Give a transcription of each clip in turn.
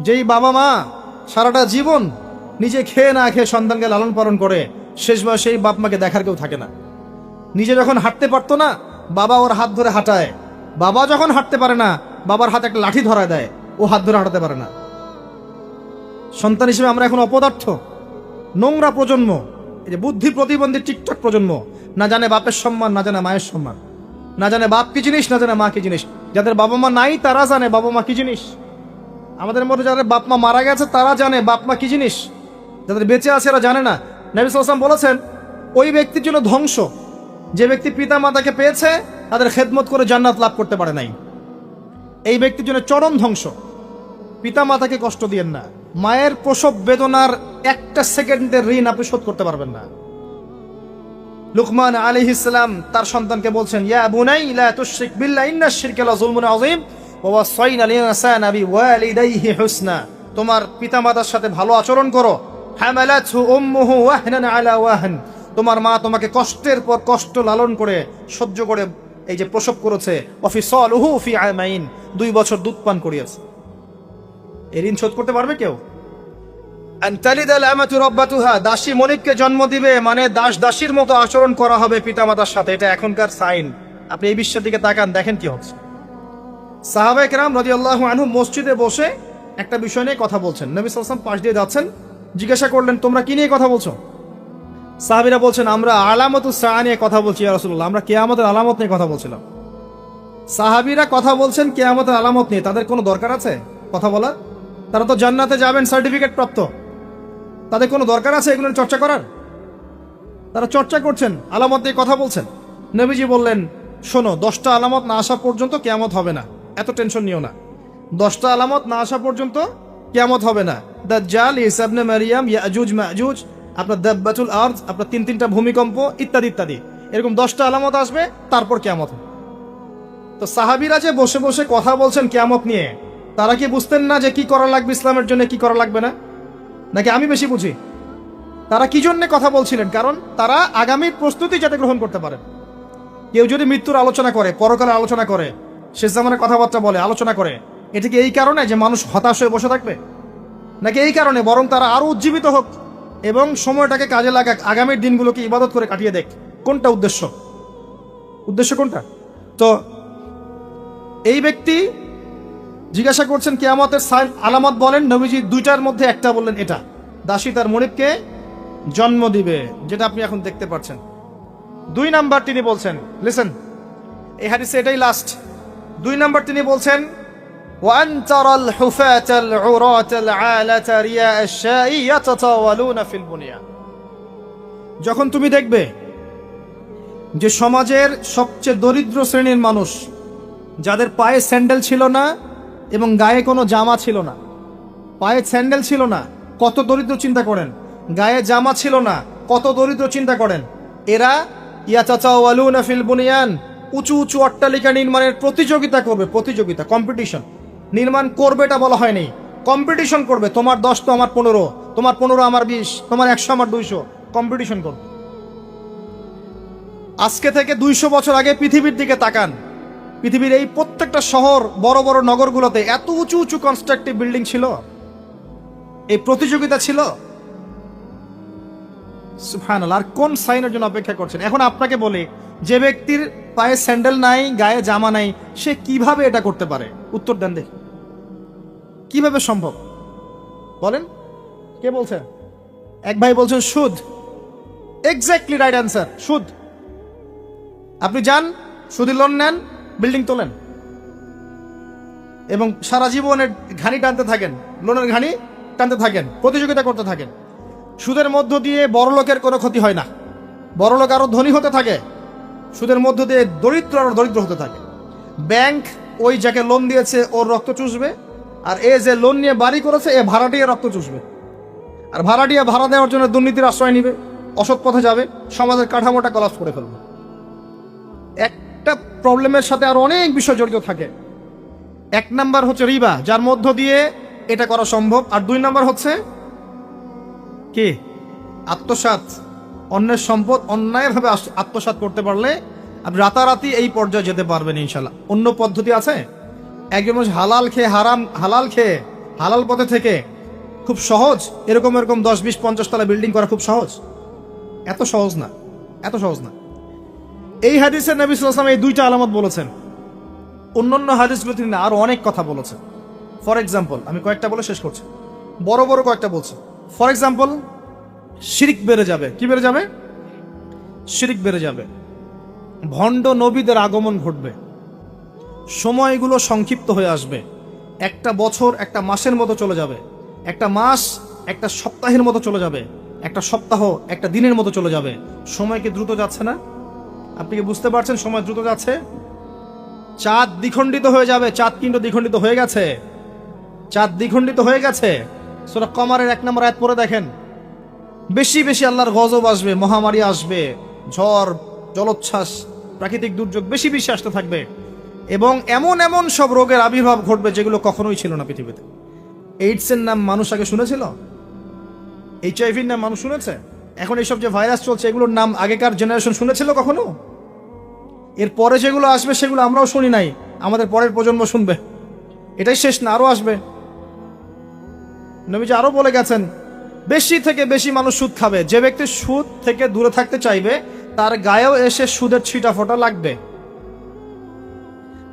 যেই বাবা মা সারাটা জীবন নিজে খেয়ে না খেয়ে সন্তানকে লালন পালন করে, শেষ বয়সে সেই বাপ মাকে দেখার কেউ থাকে না। নিজে যখন হাঁটতে পারতো না, বাবা ওর হাত ধরে হাঁটায়। বাবা যখন হাঁটতে পারে না, বাবার হাতে একটা লাঠি ধরায় দেয়, ও হাত ধরে হাঁটাতে পারে না। সন্তান হিসেবে আমরা এখন অপদার্থ, নোংরা প্রজন্ম, এই যে বুদ্ধি প্রতিবন্ধী টিকটক প্রজন্ম, না জানে বাপের সম্মান, না জানে মায়ের সম্মান, না জানে বাপ কি জিনিস, না জানে মা কি জিনিস। যাদের বাবা মা নাই তারা জানে বাবা মা কি জিনিস। আমাদের মধ্যে যাদের বাপ মা মারা গেছে তারা জানে বাপ মা কি জিনিস, যাদের বেঁচে আছে এরা জানে না। নবী সাল্লাল্লাহু আলাইহি ওয়াসাল্লাম বলেছেন, ওই ব্যক্তির জন্য ধ্বংস যে ব্যক্তি পিতা মাতাকে পেয়েছে তাদের খেদমত করে জান্নাত লাভ করতে পারে নাই। এই ব্যক্তির জন্য চরম ধ্বংস। পিতা মাতাকে কষ্ট দিয়েন না। মায়ের প্রসব বেদনার একটা সেকেন্ডের ঋণ আপনি শোধ করতে পারবেন না। লুকমান আলাইহিস সালাম তার সন্তানকে বলছেন, ইয়া বুনাই লা তুশরিক বিল্লাহ ইন্নাশ শিরকা লাযুলমুন আযীম ওয়া ওয়াসাইনা আল ইনসানা বিওয়ালিদাইহি হুসনা। তোমার পিতামাতার সাথে ভালো আচরণ করো। হামালাতহু উম্মুহু ওয়াহনান আলা ওয়াহন। তোমার মা তোমাকে কষ্টের পর কষ্ট লালন করে সহ্য করে এই যে প্রসব করেছে। ওয়াফিসালুহু ফি আমাইন, 2 বছর দুধ পান করিয়েছে। এই ঋণ শোধ করতে পারবে কেউ? আনতালিদাল আমাতু রাব্বাতুহা, দাসী মনিবকে জন্ম দিবে মানে দাস দাসীর মতো আচরণ করা হবে পিতামাতার সাথে। এটা এখনকার সাইন। আপনি এই বিশ্বের দিকে তাকান, দেখেন কি হচ্ছে। সাহাবায়ে কেরাম রাদিয়াল্লাহু আনহুম মসজিদে বসে একটা বিষয় নিয়ে কথা বলছেন। নবী সাল্লাল্লাহু আলাইহি ওয়াসাল্লাম পাশ দিয়ে যাচ্ছেন, জিজ্ঞাসা করলেন, তোমরা কি নিয়ে কথা বলছো? সাহাবীরা বলছেন, আমরা আলামাতুস সাআ নিয়ে কথা বলছি ইয়া রাসূলুল্লাহ, আমরা কিয়ামতের আলামত নিয়ে কথা বলছিলাম। সাহাবীরা কথা বলছেন কিয়ামতের আলামত নিয়ে, তাদের কোনো দরকার আছে কথা বলার? তারা তো জান্নাতে যাবেন সার্টিফিকেট প্রাপ্ত, তাদের কোনো দরকার আছে এগুলো চর্চা করার? তারা চর্চা করছেন, আলামত নিয়ে কথা বলছেন। নবীজি বললেন, শোনো, 10টা আলামত না আসা পর্যন্ত কিয়ামত হবে না, এত টেনশন নিও না। 10টা আলামত না আসা পর্যন্ত কিয়ামত হবে না। দাজ্জাল, ঈসা ইবনে মারইয়াম, ইয়াজুজ মাজুজ, আপনার দাব্বাতুল আরদ, আপনার 3টা ভূমিকম্প ইত্যাদি ইত্যাদি, এরকম 10টা আলামত আসবে, তারপর কিয়ামত হবে। তো সাহাবীরা যে বসে বসে কথা বলছেন কিয়ামত নিয়ে, তারা কি বুঝতেন না যে কি করা লাগবে ইসলামের জন্য, কি করা লাগবে না? নাকি আমি বেশি বুঝি? তারা কি জন্য কথা বলছিলেন? কারণ তারা আগামীর প্রস্তুতি যাতে গ্রহণ করতে পারেন। কেউ যদি মৃত্যুর আলোচনা করে, পরকালের আলোচনা করে, শেষ জামানের কথাবার্তা বলে, আলোচনা করে, এটা কি এই কারণে যে মানুষ হতাশ হয়ে বসে থাকবে? নাকি এই কারণে বরং তারা আরো উজ্জীবিত হোক এবং সময়টাকে কাজে লাগাক, আগামীর দিনগুলোকে ইবাদত করে কাটিয়ে দেখ? কোনটা উদ্দেশ্য? উদ্দেশ্য কোনটা? তো এই ব্যক্তি জিজ্ঞাসা করছেন কিয়ামতের আলামত বলেন। নবীজি 2টার মধ্যে একটা বললেন, এটা দাসী তার মনিবকে জন্ম দিবে, যেটা আপনি এখন দেখতে পাচ্ছেন। 2 নাম্বার তিনি বলছেন, লিসেন, এই হাদিসে এটাই লাস্ট। 2 নাম্বার তিনি বলছেন, ওয়ান তারাল হুফাতাল উরাতাল আলাতা রিয়া আশ-শাই ইয়াতাতাওয়ালুনা ফিল বুনিয়ান। যখন তুমি দেখবে যে সমাজের সবচেয়ে দরিদ্র শ্রেণীর মানুষ, যাদের পায়ে স্যান্ডেল ছিল না এবং গায়ে কোনো জামা ছিল না, পায়ে স্যান্ডেল ছিল না, কত দরিদ্র চিন্তা করেন, গায়ে জামা ছিল না, কত দরিদ্র চিন্তা করেন, এরা ইয়াতাতাওয়ালুনা ফিল বুনিয়ান, উঁচু উঁচু অট্টালিকা নির্মাণের প্রতিযোগিতা করবে। প্রতিযোগিতা, কম্পিটিশন। নির্মাণ করবে এটা বলা হয়নি, কম্পিটিশন করবে। তোমার 10 তো আমার 15, তোমার 15 আমার 20, তোমার 100 আমার 200, কম্পিটিশন করবে। আজকে থেকে 200 বছর আগে পৃথিবীর দিকে তাকান, পৃথিবীর এই প্রত্যেকটা শহর, বড় বড় নগরগুলোতে এত উঁচু উঁচু কনস্ট্রাকটিভ বিল্ডিং ছিল, এই প্রতিযোগিতা ছিল। সুবহানাল্লাহ। আর কোন সাইনের জন্য অপেক্ষা করছেন? এখন আপনাকে বলি, যে ব্যক্তির পায়ে স্যান্ডেল নাই, গায়ে জামা নাই, সে কিভাবে এটা করতে পারে? উত্তর দেন দেখি, কিভাবে সম্ভব বলেন? কে বলছেন? এক ভাই বলছেন সুদ। এক্স্যাক্টলি রাইট অ্যান্সার, সুদ। আপনি যান, সুদের লোন নেন, বিল্ডিং তোলেন এবং সারা জীবনের ঘানি টানতে থাকেন, লোনের ঘানি টানতে থাকেন, প্রতিযোগিতা করতে থাকেন। সুদের মধ্য দিয়ে বড় লোকের কোনো ক্ষতি হয় না, বড় লোক আরো ধনী হতে থাকে, সুদের মধ্য দিয়ে দরিদ্র আরো দরিদ্র হতে থাকে। ব্যাংক ওই যাকে লোন দিয়েছে ওর রক্ত চুষবে, আর এ যে লোন নিয়ে বাড়ি করেছে এ ভাড়াটিয়া রক্ত চুষবে, আর ভাড়াটিয়া ভাড়া দেওয়ার জন্য দুর্নীতির আশ্রয় নিবে, অসৎ পথে যাবে, সমাজের কাঠামোটা কলাপস করে ফেলবে। একটা প্রবলেমের সাথে আর অনেক বিষয় জড়িত থাকে। 1 নাম্বার হচ্ছে রিবা, যার মধ্য দিয়ে এটা করা সম্ভব। আর 2 নাম্বার হচ্ছে কি? আত্মসাৎ। অন্যের সম্পদ অন্যায়ভাবে আত্মসাৎ করতে পারলে আপনি রাতারাতি এই পর্যায়ে যেতে পারবেন ইনশাল্লাহ। অন্য পদ্ধতি আছে? একজন মানুষ হালাল খেয়ে হালাল পথে থেকে খুব সহজ এরকম এরকম 10, 20, 50 তলা বিল্ডিং করা খুব সহজ? এত সহজ না, এত সহজ না। এই হাদিসে নবী সাল্লাল্লাহু আলাইহি ওয়াসাল্লাম এই দুইটা আলামত বলেছেন। অন্যান্য হাদিসগুলো তিনি আরো অনেক কথা বলেছেন। ফর এক্সাম্পল, আমি কয়েকটা বলে শেষ করছি, বড় বড় কয়েকটা বলছি। ফর এক্সাম্পল, শিরিক বেড়ে যাবে। কি বেড়ে যাবে? শিরিক বেড়ে যাবে। ভণ্ড নবীদের আগমন ঘটবে। সময়গুলো সংক্ষিপ্ত হয়ে আসবে। একটা বছর একটা মাসের মতো চলে যাবে, একটা মাস একটা সপ্তাহের মতো চলে যাবে, একটা সপ্তাহ একটা দিনের মতো চলে যাবে। সময় কি দ্রুত যাচ্ছে না? আপনি কি বুঝতে পারছেন সময় দ্রুত যাচ্ছে? চাঁদ দ্বিখণ্ডিত হয়ে যাবে। চাঁদ কিন্তু দ্বিখণ্ডিত হয়ে গেছে। চাঁদ দ্বিখণ্ডিত হয়ে গেছে। সূরা কমারের 1 নম্বর আয়াত পড়ে দেখেন। বেশি বেশি আল্লাহর গজব আসবে, মহামারী আসবে, ঝড়, জলোচ্ছ্বাস, প্রাকৃতিক দুর্যোগ বেশি বেশি আসতে থাকবে, এবং এমন এমন সব রোগের আবির্ভাব ঘটবে যেগুলো কখনোই ছিল না পৃথিবীতে। এইডসের নাম মানুষ আগে শুনেছিল? HIV-র নাম মানুষ শুনেছে? এখন এইসব যে ভাইরাস চলছে এগুলোর নাম আগেকার জেনারেশন শুনেছিল কখনো? এর পরে যেগুলো আসবে সেগুলো আমরাও শুনি নাই, আমাদের পরের প্রজন্ম শুনবে। এটাই শেষ না, আরো আসবে। নবীজি আরো বলে গেছেন, বেশি থেকে বেশি মানুষ সুদ খাবে। যে ব্যক্তি সুদ থেকে দূরে থাকতে চাইবে তার গায়েও এসে সুদের ছিটা ফোঁটা লাগবে।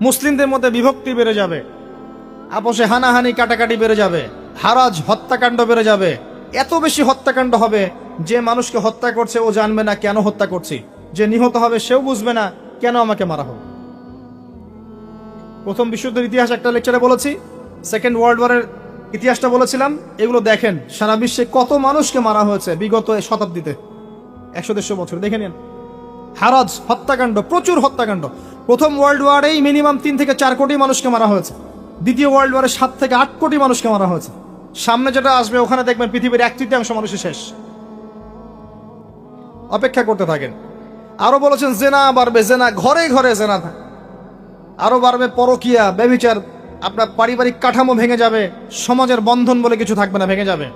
মুসলিমদের মধ্যে বিভক্তি বেড়ে যাবে, আপোষে হানাহানি কাটাকাটি বেড়ে যাবে, হারাজ হত্যাকাণ্ড বেড়ে যাবে। এত বেশি হত্যাকাণ্ড হবে যে মানুষকে হত্যা করছে ও জানবে না কেন হত্যা করছি, যে নিহত হবে সেও বুঝবে না কেন আমাকে মারা হবে। প্রথম বিশ্বযুদ্ধের ইতিহাস একটা লেকচারে বলেছি, সেকেন্ড ওয়ার্ল্ড ওয়ারের ইতিহাসটা বলেছিলাম। এগুলো দেখেন সারা বিশ্বে কত মানুষকে মারা হয়েছে বিগত শতাব্দীতে, 100-150 বছর দেখে নিন। হারাজ হত্যাকাণ্ড, প্রচুর হত্যাকাণ্ড। প্রথম ওয়ার্ল্ড ওয়ারেই মিনিমাম 3 থেকে 4 কোটি মানুষকে মারা হয়েছে। দ্বিতীয় ওয়ার্ল্ড ওয়ারে 7 থেকে 8 কোটি মানুষকে মারা হয়েছে। সামনে যেটা আসবে ওখানে দেখবেন পৃথিবীর 1/3 মানুষের শেষ। অপেক্ষা করতে থাকেন। আরো বলেছেন জেনা বাড়বে, জেনা ঘরে ঘরে জেনা থাকে। আরো বাড়বে পরকিয়া, ব্যভিচার। আপনার পারিবারিক কাঠামো ভেঙে যাবে, সমাজের বন্ধন বলে কিছু থাকবে না, ভেঙে যাবে।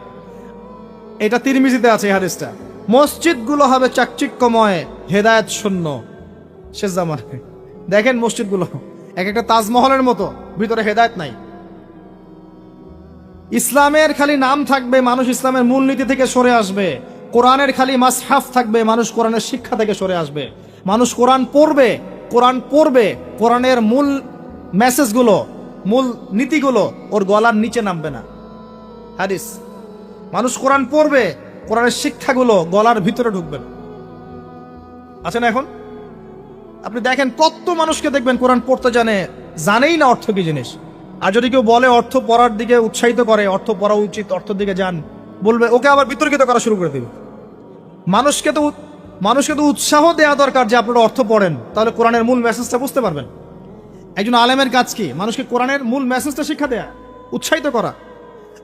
এটা তিরমিজিতে আছে এই হাদিসটা। মসজিদগুলো হবে চাকচিক্যময়, হেদায়েত শূন্য। শেষ জামানে দেখেন মসজিদগুলো এক একটা তাজমহলের মতো, ভিতরে হেদায়েত নাই। ইসলামের খালি নাম থাকবে, মানুষ ইসলামের মূলনীতি থেকে সরে আসবে। কোরআনের খালি মাসহাফ থাকবে, মানুষ কোরআনের শিক্ষা থেকে সরে আসবে। মানুষ কোরআন পড়বে, কোরআন পড়বে, কোরআনের মূল মেসেজগুলো, মূল নীতিগুলো ওর গলার নিচে নামবে না। হাদিস, মানুষ কোরআন পড়বে, কোরআনের শিক্ষাগুলো গলার ভিতরে ঢুকবে না। আছে না? এখন আপনি দেখেন কত মানুষকে দেখবেন কোরআন পড়তে জানেই না অর্থ কি জিনিস। আর যদি কেউ বলে অর্থ পড়ার দিকে উৎসাহিত করে, অর্থ পড়া উচিত, অর্থের দিকে যান, বলবে ওকে আবার বিতর্কিত করা শুরু করে দেবে। মানুষকে তো উৎসাহ দেওয়া দরকার যে আপনারা অর্থ পড়েন, তাহলে কোরআনের মূল মেসেজটা বুঝতে পারবেন। একজন আলেমের কাজ কি? মানুষকে কোরআনের মূল মেসেজটা শিক্ষা দেয়া, উৎসাহিত করা।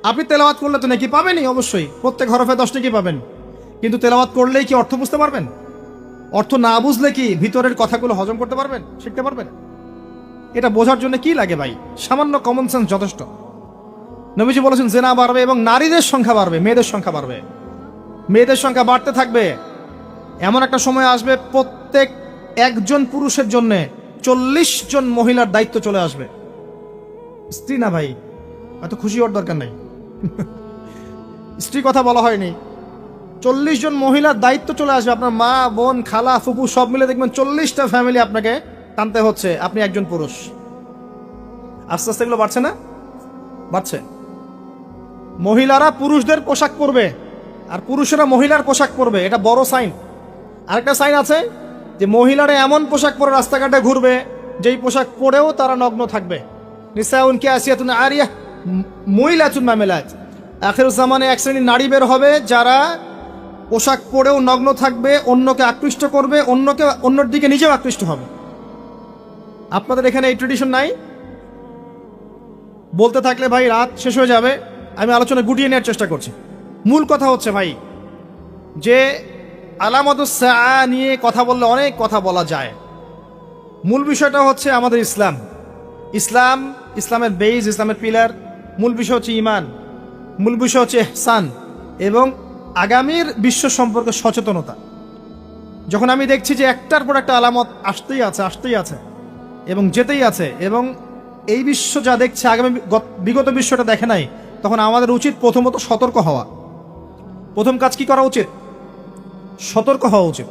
আপনি তেলাওয়াত করলে তো নাকি পাবেনই, অবশ্যই প্রত্যেক হরফে 10 নাকি পাবেন, কিন্তু তেলাওয়াত করলেই কি অর্থ বুঝতে পারবেন? অর্থ না বুঝলে কি ভিতরের কথাগুলো হজম করতে পারবেন, শিখতে পারবেন? এটা বোঝার জন্য কি লাগে ভাই? সামান্য কমন সেন্স যথেষ্ট। নবীজি বলেছেন জেনা বাড়বে এবং নারীদের সংখ্যা বাড়বে, মেয়েদের সংখ্যা বাড়বে। মেয়েদের সংখ্যা বাড়তে থাকবে। এমন একটা সময় আসবে প্রত্যেক একজন পুরুষের জন্য 40 জন মহিলার দায়িত্ব চলে আসবে। স্ত্রী না ভাই, এত খুশি হওয়ার দরকার নাই। স্ত্রী কথা বলা হয়নি। 40 জন মহিলার দায়িত্ব চলে আসবে। আপনার মা, বোন, খালা, ফুপু সব মিলে দেখবেন 40টা ফ্যামিলি আপনাকে টানতে হচ্ছে, আপনি একজন পুরুষ। আস্তে আস্তে এগুলো বাড়ছে না? বাড়ছে। মহিলারা পুরুষদের পোশাক পরবে আর পুরুষেরা মহিলার পোশাক পরবে, এটা বড় সাইন। আরেকটা সাইন আছে যে মহিলারা এমন পোশাক পরে রাস্তাঘাটে ঘুরবে যেই পোশাক পরেও তারা নগ্ন থাকবে। নিসাউন কাসিয়াতুন আরিয়াহ মুইলাতুন মামিলাত। আখিরুজ জামানে এক শ্রেণীর নারী বের হবে যারা পোশাক পরেও নগ্ন থাকবে, অন্যকে আকৃষ্ট করবে, অন্যর দিকে নিজেও আকৃষ্ট হবে। আপনাদের এখানে এই ট্রেডিশন নাই? বলতে থাকলে ভাই রাত শেষ হয়ে যাবে, আমি আলোচনা গুটিয়ে নেওয়ার চেষ্টা করছি। মূল কথা হচ্ছে ভাই যে আলামাতুস সাআ নিয়ে কথা বললে অনেক কথা বলা যায়। মূল বিষয়টা হচ্ছে আমাদের ইসলামের বেজ, ইসলামের পিলার। মূল বিষয় হচ্ছে ঈমান, মূল বিষয় হচ্ছে ইহসান এবং আগামীর বিশ্ব সম্পর্কে সচেতনতা। যখন আমি দেখছি যে একটার পর একটা আলামত আসতেই আছে এবং যেতেই আছে, এবং এই বিশ্ব যা দেখছে আগামী বিগত বিশ্বটা দেখে নাই, তখন আমাদের উচিত প্রথমত সতর্ক হওয়া। প্রথম কাজ কি করা উচিত? সতর্ক হওয়া উচিত।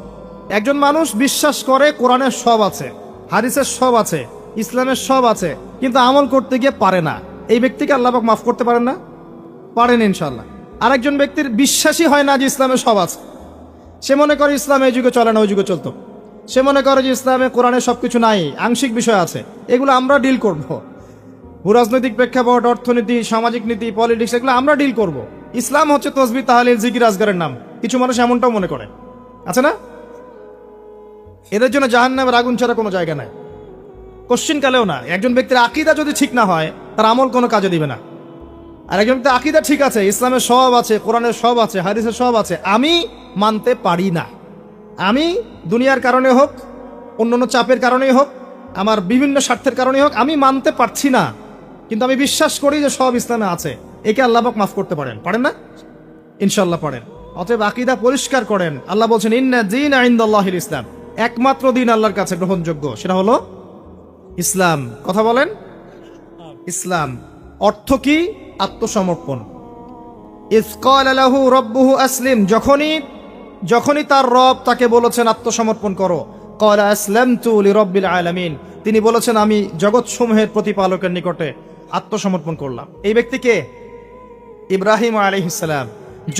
একজন মানুষ বিশ্বাস করে কোরআনের সব আছে, হাদিসের সব আছে, ইসলামের সব আছে, কিন্তু আমল করতে গিয়ে পারে না। এই ব্যক্তিকে আল্লাহ পাক মাফ করতে পারেন না? পারেন ইনশাল্লাহ। আরেকজন ব্যক্তির বিশ্বাসই হয় না যে ইসলামের সব আছে। সে মনে করে ইসলাম এই যুগে চলে না, ওই যুগে চলতো। সে মনে করে যে ইসলামে কোরআনে সবকিছু নাই, আংশিক বিষয় আছে, এগুলো আমরা ডিল করব। ভূরাজনৈতিক প্রেক্ষাপট, অর্থনীতি, সামাজিক নীতি, পলিটিক্স, এগুলো আমরা ডিল করব। ইসলাম হচ্ছে তসবিহ, তাহলিল, জিকির, আজগারের নাম। কিছু মানুষ এমনটাও মনে করে, আছে না? এদের জন্য জাহান্নামের আগুন ছাড়া কোনো জায়গা নাই, কোশ্চিন কালেও না। একজন ব্যক্তির আকীদা যদি ঠিক না হয়, তার আমল কোনো কাজে দিবে না। আর একজন ব্যক্তির আকীদা ঠিক আছে, ইসলামের সব আছে, কোরআনের সব আছে, হাদিসের সব আছে, আমি মানতে পারি না। আমি দুনিয়ার কারণে হোক, অন্যান্য চাপের কারণেই হোক, আমার বিভিন্ন স্বার্থের কারণেই হোক, আমি মানতে পারছি না, কিন্তু আমি বিশ্বাস করি যে সব ইসলামে আছে। একে আল্লাহ পাক মাফ করতে পারেন, পারেন না? ইনশাল্লাহ পারেন। অতএব আকীদা পরিষ্কার করেন। আল্লাহ বলছেন ইন্না দীনা ইনদাল্লাহিল ইসলাম, একমাত্র দিন আল্লাহর কাছে গ্রহণযোগ্য সেটা হলো ইসলাম। কথা বলেন, ইসলাম। অর্থ কি? আত্মসমর্পণ। ইয ক্বালা লাহু রাব্বুহু আসলিম, যখনই তার রব তাকে বলেছেন আত্মসমর্পণ করো, ক্বালা আসলামতু লিরাব্বিল আলামিন, তিনি বলেছেন আমি জগৎসমূহের প্রতিপালকের নিকটে আত্মসমর্পণ করলাম। এই ব্যক্তিকে ইব্রাহিম আলাইহিস সালাম।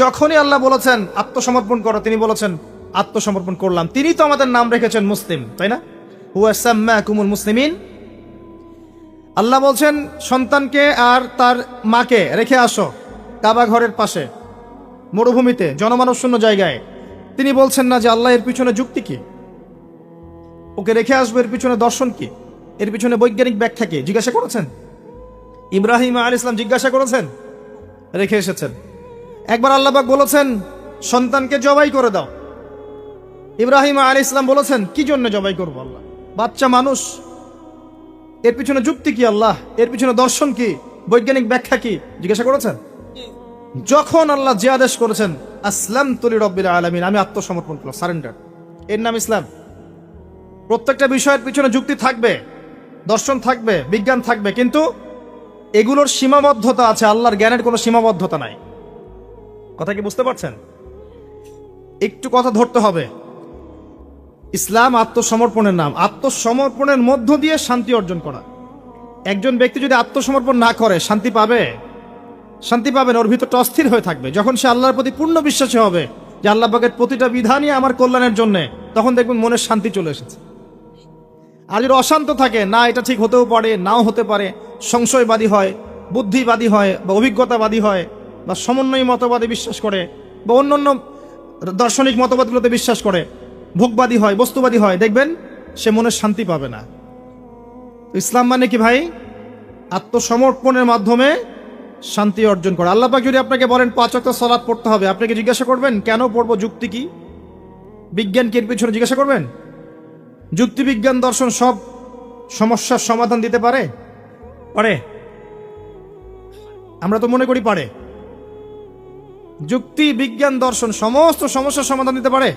যখনই আল্লাহ বলেছেন আত্মসমর্পণ করো, তিনি বলেছেন আত্মসমর্পণ করলাম। তিনি তো আমাদের নাম রেখেছেন মুসলিম, তাই না? হুয়া সাম্মাকুমুল মুসলিমিন। আল্লাহ বলছেন সন্তানকে আর তার মাকে রেখে আসো কাবা ঘরের পাশে, মরুভূমিতে, জনমানব শূন্য জায়গায়। তিনি বলছেন না যে আল্লাহ এর পিছনে যুক্তি কি, ওকে রেখে আসবো, এর পিছনে দর্শন কি, এর পিছনে বৈজ্ঞানিক ব্যাখ্যা কি? জিজ্ঞাসা করেছেন? ইব্রাহিম আলাইহিস সালাম জিজ্ঞাসা করেছেন? রেখে এসেছেন। একবার আল্লাহ পাক বলেছেন সন্তানকে জবাই করে দাও। ইব্রাহিম আলাইহিস সালাম বলেছেন কি জন্য জবাই করবো? আল্লাহ, বাচ্চা মানুষ, এর পিছনে যুক্তি কি? আল্লাহ, এর পিছনে দর্শন কি, বৈজ্ঞানিক ব্যাখ্যা কি? জিজ্ঞাসা করেছেন? যখন আল্লাহ যে আদেশ করেছেন আসলামতু লিরাব্বিল আলামিন, আমি আত্মসমর্পণ করলাম, সারেন্ডার, এর নাম ইসলাম। প্রত্যেকটা বিষয়ের পিছনে যুক্তি থাকবে, দর্শন থাকবে, বিজ্ঞান থাকবে, কিন্তু এগুলোর সীমাবদ্ধতা আছে। আল্লাহর জ্ঞানের কোনো সীমাবদ্ধতা নাই। কথা কি বুঝতে পারছেন? একটু কথা ধরতে হবে। ইসলাম আত্মসমর্পণের নাম। আত্মসমর্পণের মধ্য দিয়ে শান্তি অর্জন করা। একজন ব্যক্তি যদি আত্মসমর্পণ না করে শান্তি পাবে? শান্তি পাবে না, ওর ভিতরটা অস্থির হয়ে থাকবে। যখন সে আল্লাহর প্রতি পূর্ণ বিশ্বাসী হবে যে আল্লাহ পাকের প্রতিটা বিধানই আমার কল্যাণের জন্য, তখন দেখবেন মনের শান্তি চলে এসেছে। আর যদি অশান্ত থাকে, না এটা ঠিক হতেও পারে, নাও হতে পারে, সংশয়বাদী হয়, বুদ্ধিবাদী হয়, বা অভিজ্ঞতাবাদী হয়, বা সমন্বয়ী মতবাদে বিশ্বাস করে, বা অন্যান্য দার্শনিক মতবাদগুলোতে বিশ্বাস করে, ভোগবাদী হয়, বস্তুবাদী হয়, দেখবেন সে মনের শান্তি পাবে না। ইসলাম মানে কি ভাই? আত্মসমর্পণের মাধ্যমে শান্তি অর্জন করা। আল্লাহ পাক যদি আপনাকে বলেন 5 ওয়াক্ত সালাত পড়তে হবে, আপনাকে জিজ্ঞাসা করবেন কেন পড়বো, যুক্তি কি, বিজ্ঞান কি এর পিছনে জিজ্ঞাসা করবেন? যুক্তি, বিজ্ঞান, দর্শন সব সমস্যার সমাধান দিতে পারে? পারে? আমরা তো মনে করি পারে। যুক্তি, বিজ্ঞান, দর্শন সমস্ত সমস্যার সমাধান দিতে পারে?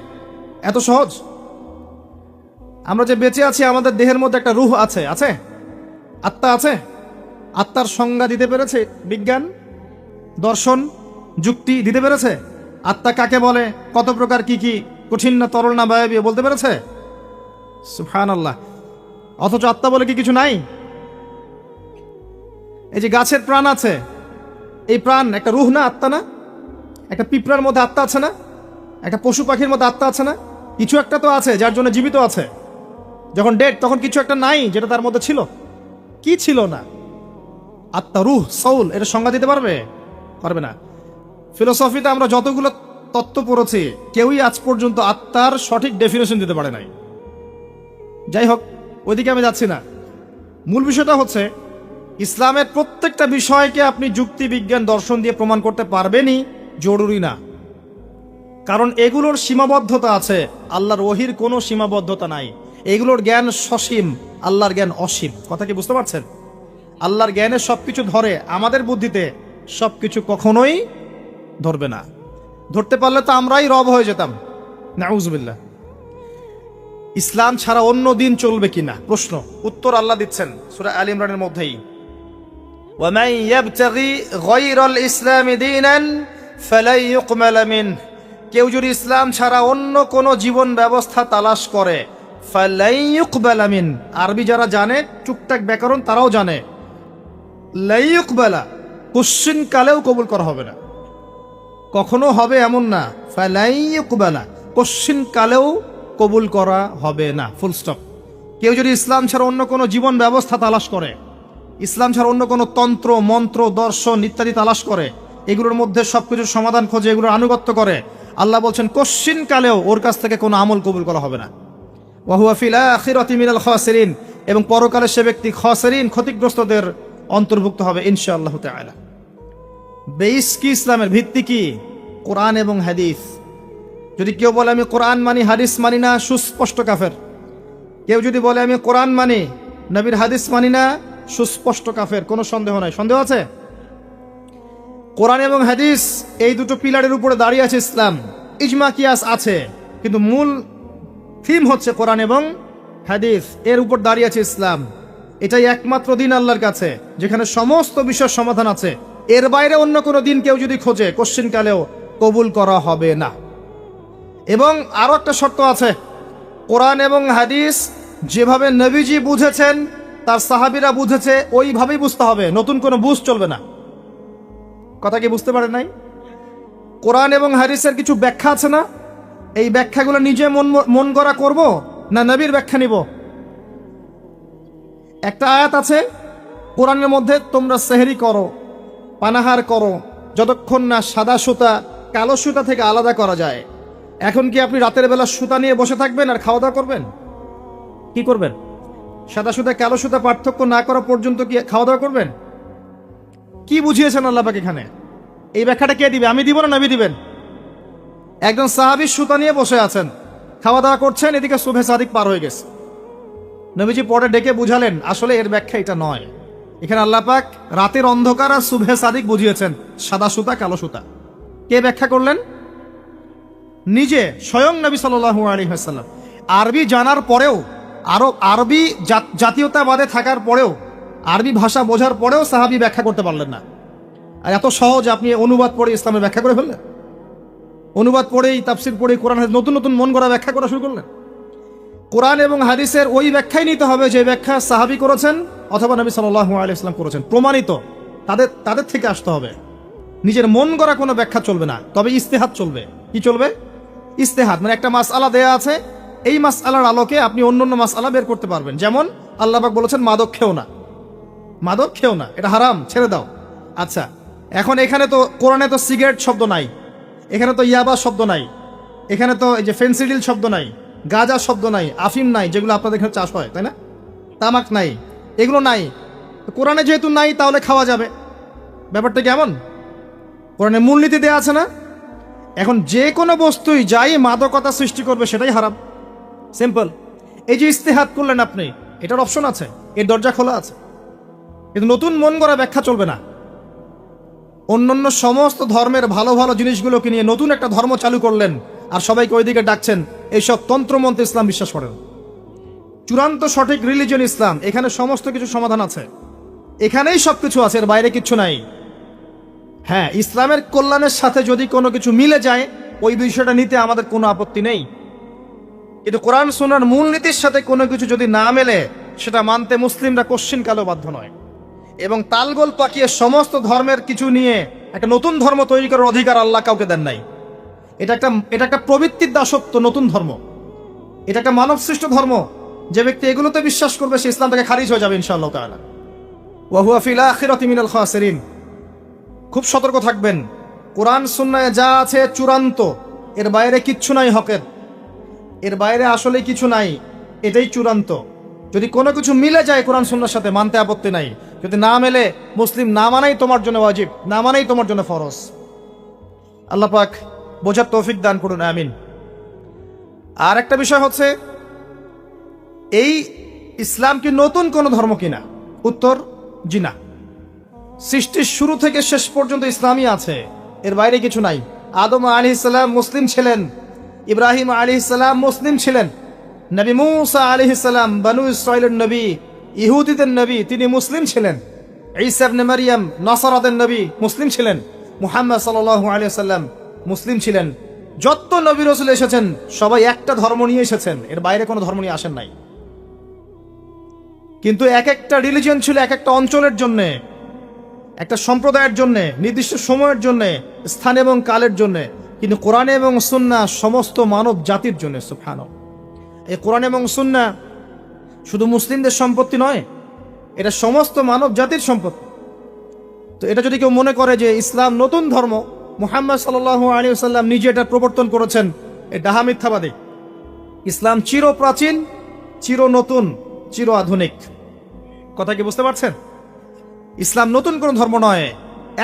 এত সহজ? আমরা যে বেঁচে আছি, আমাদের দেহের মধ্যে একটা রূহ আছে, আছে, আত্মা আছে। আত্মার সংজ্ঞা দিতে পেরেছে বিজ্ঞান, দর্শন, যুক্তি দিতে পেরেছে? আত্মা কাকে বলে, কত প্রকার, কি কি, কঠিন না তরল না বায়বীয় বলতে পেরেছে? সুবহানাল্লাহ। অথচ আত্মা বলে কি কিছু নাই? এই যে গাছের প্রাণ আছে, এই প্রাণ একটা রূহ না, আত্মা না? একটা পিঁপড়ার মধ্যে আত্মা আছে না? একটা পশু পাখির মধ্যে আত্মা আছে না? কিছু একটা তো আছে যার জন্য জীবিত আছে। যখন ডেড তখন কিছু একটা নাই যেটা তার মধ্যে ছিল। কি ছিল না? আত্মা, রূহ, সৌল, এটা সংজ্ঞা দিতে পারবে? পারবে না। ফিলোসফিতে আমরা যতগুলো তত্ত্ব পড়েছি, কেউই আজ পর্যন্ত আত্মার সঠিক ডেফিনেশন দিতে পারে নাই। যাই হোক, ওইদিকে আমি যাচ্ছি না। মূল বিষয়টা হচ্ছে ইসলামের প্রত্যেকটা বিষয়কে আপনি যুক্তি, বিজ্ঞান, দর্শন দিয়ে প্রমাণ করতে পারবেনই, জরুরি না। কারণ এগুলোর সীমাবদ্ধতা আছে, আল্লাহর ওহীর কোনো সীমাবদ্ধতা নাই। এগুলোর জ্ঞান সসীম, আল্লাহর জ্ঞান অসীম। কথা কি বুঝতে পারছেন? আল্লাহর জ্ঞানে সবকিছু ধরে, আমাদের বুদ্ধিতে সবকিছু কখনোই ধরবে না। ধরতে পারলে তো আমরাই রব হয়ে যেতাম, নাউজুবিল্লাহ। ইসলাম ছাড়া অন্য দিন চলবে কিনা প্রশ্ন, উত্তর আল্লাহ দিচ্ছেন সূরা আলে ইমরানের মধ্যেই। ومن يبتغي غير الإسلام دينا فلن يقبل منه, কেউ যদি ইসলাম ছাড়া অন্য কোন জীবন ব্যবস্থা তালাশ করে, ফালাই ইউকবালা মিন, আরবি যারা জানে টুকটাক ব্যাকরণ তারাও জানে, লাই ইউকবালা কোশ্চিন কালেও কবুল করা হবে না, কখনো হবে এমন না, ফালাই ইউকবালা কোশ্চিন কালেও কবুল করা হবে না, ফুল স্টপ। কেউ যদি ইসলাম ছাড়া অন্য কোনো জীবন ব্যবস্থা তালাশ করে, ইসলাম ছাড়া অন্য কোনো তন্ত্র মন্ত্র দর্শন ইত্যাদি তালাশ করে, এগুলোর মধ্যে সবকিছুর সমাধান খোঁজে, এগুলোর আনুগত্য করে, আল্লাহ বলছেন কোশ্চিন কালেও ওর কাছ থেকে কোনো আমল কবুল করা হবে না। ওয়া হুয়া ফিল আখিরাতি মিনাল খাসিরিন, এবং পরকালে সে ব্যক্তি খাসিরিন ক্ষতিগ্রস্তদের অন্তর্ভুক্ত হবে ইনশাআল্লাহ তাআলা। বেস কি ইসলামের ভিত্তি কি? কোরআন এবং হাদিস। যদি কেউ বলে আমি কোরআন মানি হাদিস মানি না, সুস্পষ্ট কাফের। কেউ যদি বলে আমি কোরআন মানি নবীর হাদিস মানি না, সুস্পষ্ট কাফের, কোনো সন্দেহ নাই। সন্দেহ আছে? কোরআন এবং হাদিস এই দুটো পিলারের উপরে দাঁড়িয়ে আছে ইসলাম। ইজমা কিয়াস আছে, কিন্তু মূল থিম হচ্ছে কোরআন এবং হাদিস, এর উপর দাঁড়িয়ে আছে ইসলাম। এটাই একমাত্র দিন আল্লাহর কাছে যেখানে সমস্ত বিষয়ের সমাধান আছে। এর বাইরে অন্য কোনো দিন কেউ যদি খোঁজে কোশ্চিন কালেও কবুল করা হবে না। এবং আরো একটা শর্ত আছে, কোরআন এবং হাদিস যেভাবে নবীজি বুঝেছেন, তার সাহাবীরা বুঝেছে, ওইভাবেই বুঝতে হবে, নতুন কোনো বুঝ চলবে না। কথা কি বুঝতে পারেন নাই? কোরআন এবং হাদিসের কিছু ব্যাখ্যা আছে না, এই ব্যাখ্যাগুলো নিজে মন গড়া করব না নবীর ব্যাখ্যা নিব? একটা আয়াত আছে কোরআনের মধ্যে, তোমরা সেহরি করো, পানাহার করো, যতক্ষণ না সাদা সুতা কালো সুতা থেকে আলাদা করা যায়। এখন কি আপনি রাতের বেলা সুতা নিয়ে বসে থাকবেন আর খাওয়া দাওয়া করবেন? কি করবেন? সাদা সুতা কালো সুতা পার্থক্য না করা পর্যন্ত কি খাওয়া দাওয়া করবেন? কি বুঝিয়েছেন আল্লাহ পাক এখানে? এই ব্যাখ্যাটা কে দিবে? আমি দিব না নবী দিবেন? একজন সাহাবী সুতা নিয়ে বসে আছেন, খাওয়া দাওয়া করছেন, এদিকে সুবহে সাদিক পার হয়ে গেছে। নবীজি পরে ডেকে বুঝালেন আসলে এর ব্যাখ্যা এটা নয়। এখানে আল্লাহ পাক রাতের অন্ধকার আর সুবহে সাদিক বুঝিয়েছেন, সাদা সুতা কালো সুতা। কে ব্যাখ্যা করলেন? নিজে স্বয়ং নবী সাল্লাল্লাহু আলাইহি ওয়াসাল্লাম। আরবি জানার পরেও, আরবি জাতীয়তাবাদে থাকার পরেও, আরবি ভাষা বোঝার পরেও সাহাবী ব্যাখ্যা করতে পারলেন না। আর এত সহজ আপনি অনুবাদ পড়ে ইসলামের ব্যাখ্যা করে ফেললেন। অনুবাদ পড়েই, তাফসির পড়েই কোরআন নতুন নতুন মন গড়া ব্যাখ্যা করা শুরু করলেন। কোরআন এবং হাদিসের ওই ব্যাখ্যাই নিতে হবে যে ব্যাখ্যা সাহাবী করেছেন অথবা নবী সাল্লাল্লাহু আলাইহি ওয়াসাল্লাম করেছেন, প্রমাণিত। তাদের থেকে আসতে হবে। নিজের মন গড়া কোনো ব্যাখ্যা চলবে না, তবে ইস্তেহাদ চলবে। কি চলবে? ইস্তেহাদ মানে একটা মাসআলা দেয়া আছে, এই মাসআলার আলোকে আপনি অন্যান্য মাসআলা বের করতে পারবেন। যেমন আল্লাহ পাক বলেছেন মাদক খেও না, মাদক খেও না, এটা হারাম, ছেড়ে দাও। আচ্ছা, এখন এখানে তো কোরআনে তো সিগারেট শব্দ নাই, এখানে তো ইয়াবা শব্দ নাই, এখানে তো এই যে ফেন্সিডিল শব্দ নাই, গাঁজা শব্দ নাই, আফিম নাই, যেগুলো আপনাদের এখানে চাষ হয়, তাই না? তামাক নাই, এগুলো নাই। কোরআনে যেহেতু নাই তাহলে খাওয়া যাবে। ব্যাপারটা কেমন? কোরআনে মূলনীতি দেয়া আছে না? এখন যে কোনো বস্তুই যাই মাদকতা সৃষ্টি করবে সেটাই হারাম, সিম্পল। এই যে ইস্তেহাদ করলেন আপনি, এটার অপশন আছে, এর দরজা খোলা আছে, কিন্তু নতুন মন গড়া ব্যাখ্যা চলবে না। অন্যান্য সমস্ত ধর্মের ভালো ভালো জিনিসগুলোকে নিয়ে নতুন একটা ধর্ম চালু করলেন আর সবাইকে ওইদিকে ডাকছেন। এইসব তন্ত্রমন্ত্র ইসলাম বিশ্বাস করেন। চূড়ান্ত সঠিক রিলিজিয়ন ইসলাম, এখানে সমস্ত কিছু সমাধান আছে, এখানেই সবকিছু আছে, এর বাইরে কিচ্ছু নাই। হ্যাঁ, ইসলামের কল্যাণের সাথে যদি কোনো কিছু মিলে যায় ওই বিষয়টা নিতে আমাদের কোনো আপত্তি নেই, কিন্তু কোরআন সুন্নাহর মূলনীতির সাথে কোনো কিছু যদি না মেলে সেটা মানতে মুসলিমরা কোশ্চিন কালেও বাধ্য নয়। এবং তালগোল পাকিয়ে সমস্ত ধর্মের কিছু নিয়ে একটা নতুন ধর্ম তৈরি করার অধিকার আল্লাহ কাউকে দেন নাই। এটা একটা প্রবৃত্তির দাসত্ব, নতুন ধর্ম। এটা একটা মানব সৃষ্ট ধর্ম। যে ব্যক্তি এগুলোতে বিশ্বাস করবে সে ইসলাম থেকে খারিজ হয়ে যাবে ইনশাআল্লাহ তাআলা। ওয়া হুয়া ফিল আখিরাতি মিনাল খাসিরিন। খুব সতর্ক থাকবেন। কোরআন সুন্নাহে যা আছে চূড়ান্ত, এর বাইরে কিচ্ছু নাই হকের, এর বাইরে আসলে কিছু নাই, এটাই চূড়ান্ত। যদি কোনো কিছু মিলে যায় কোরআন সুন্নাহর সাথে মানতে আপত্তি নাই, যদি না মেলে মুসলিম না মানাই তোমার জন্য ওয়াজিব, না মানাই তোমার জন্য ফরজ। আল্লাহ পাক বোঝার তৌফিক দান করুন, আমিন। আর একটা বিষয় হচ্ছে, এই ইসলাম কি নতুন কোন ধর্ম কিনা? উত্তর জি না। সৃষ্টির শুরু থেকে শেষ পর্যন্ত ইসলামই আছে, এর বাইরে কিছু নাই। আদম আলাইহিস সালাম মুসলিম ছিলেন, ইব্রাহিম আলাইহিস সালাম মুসলিম ছিলেন, নবী মুসা আলাইহিস সালাম বনু ইসরাইলের নবী, ইহুদিদের নবী, তিনি মুসলিম ছিলেন। ঈসা ইবনে মারইয়াম নাসারাতের নবী মুসলিম ছিলেন, মুহাম্মদ সাল্লাল্লাহু আলাইহি ওয়াসাল্লাম মুসলিম ছিলেন। যত নবী রাসূল এসেছেন সবাই একটা ধর্ম নিয়ে এসেছেন, এর বাইরে কোনো ধর্ম নিয়ে আসেন নাই। কিন্তু এক একটা রিলিজিয়ন ছিল এক একটা অঞ্চলের জন্য, একটা সম্প্রদায়ের জন্য, নির্দিষ্ট সময়ের জন্য, স্থান এবং কালের জন্য। কিন্তু কোরআন এবং সুন্নাহ সমস্ত মানব জাতির জন্য। সুবহানাল্লাহ। এই কোরআন এবং সুন্নাহ শুধু মুসলিমদের সম্পত্তি নয়, এটা সমস্ত মানব জাতির সম্পত্তি। তো এটা যদি কেউ মনে করে যে ইসলাম নতুন ধর্ম, মুহাম্মদ সাল্লাল্লাহু আলাইহি ওয়াসাল্লাম নিজে এটা প্রবর্তন করেছেন, এ ডাহা মিথ্যাবাদী। ইসলাম চির প্রাচীন, চির নতুন, চির আধুনিক। কথা কি বুঝতে পারছেন? ইসলাম নতুন কোন ধর্ম নয়।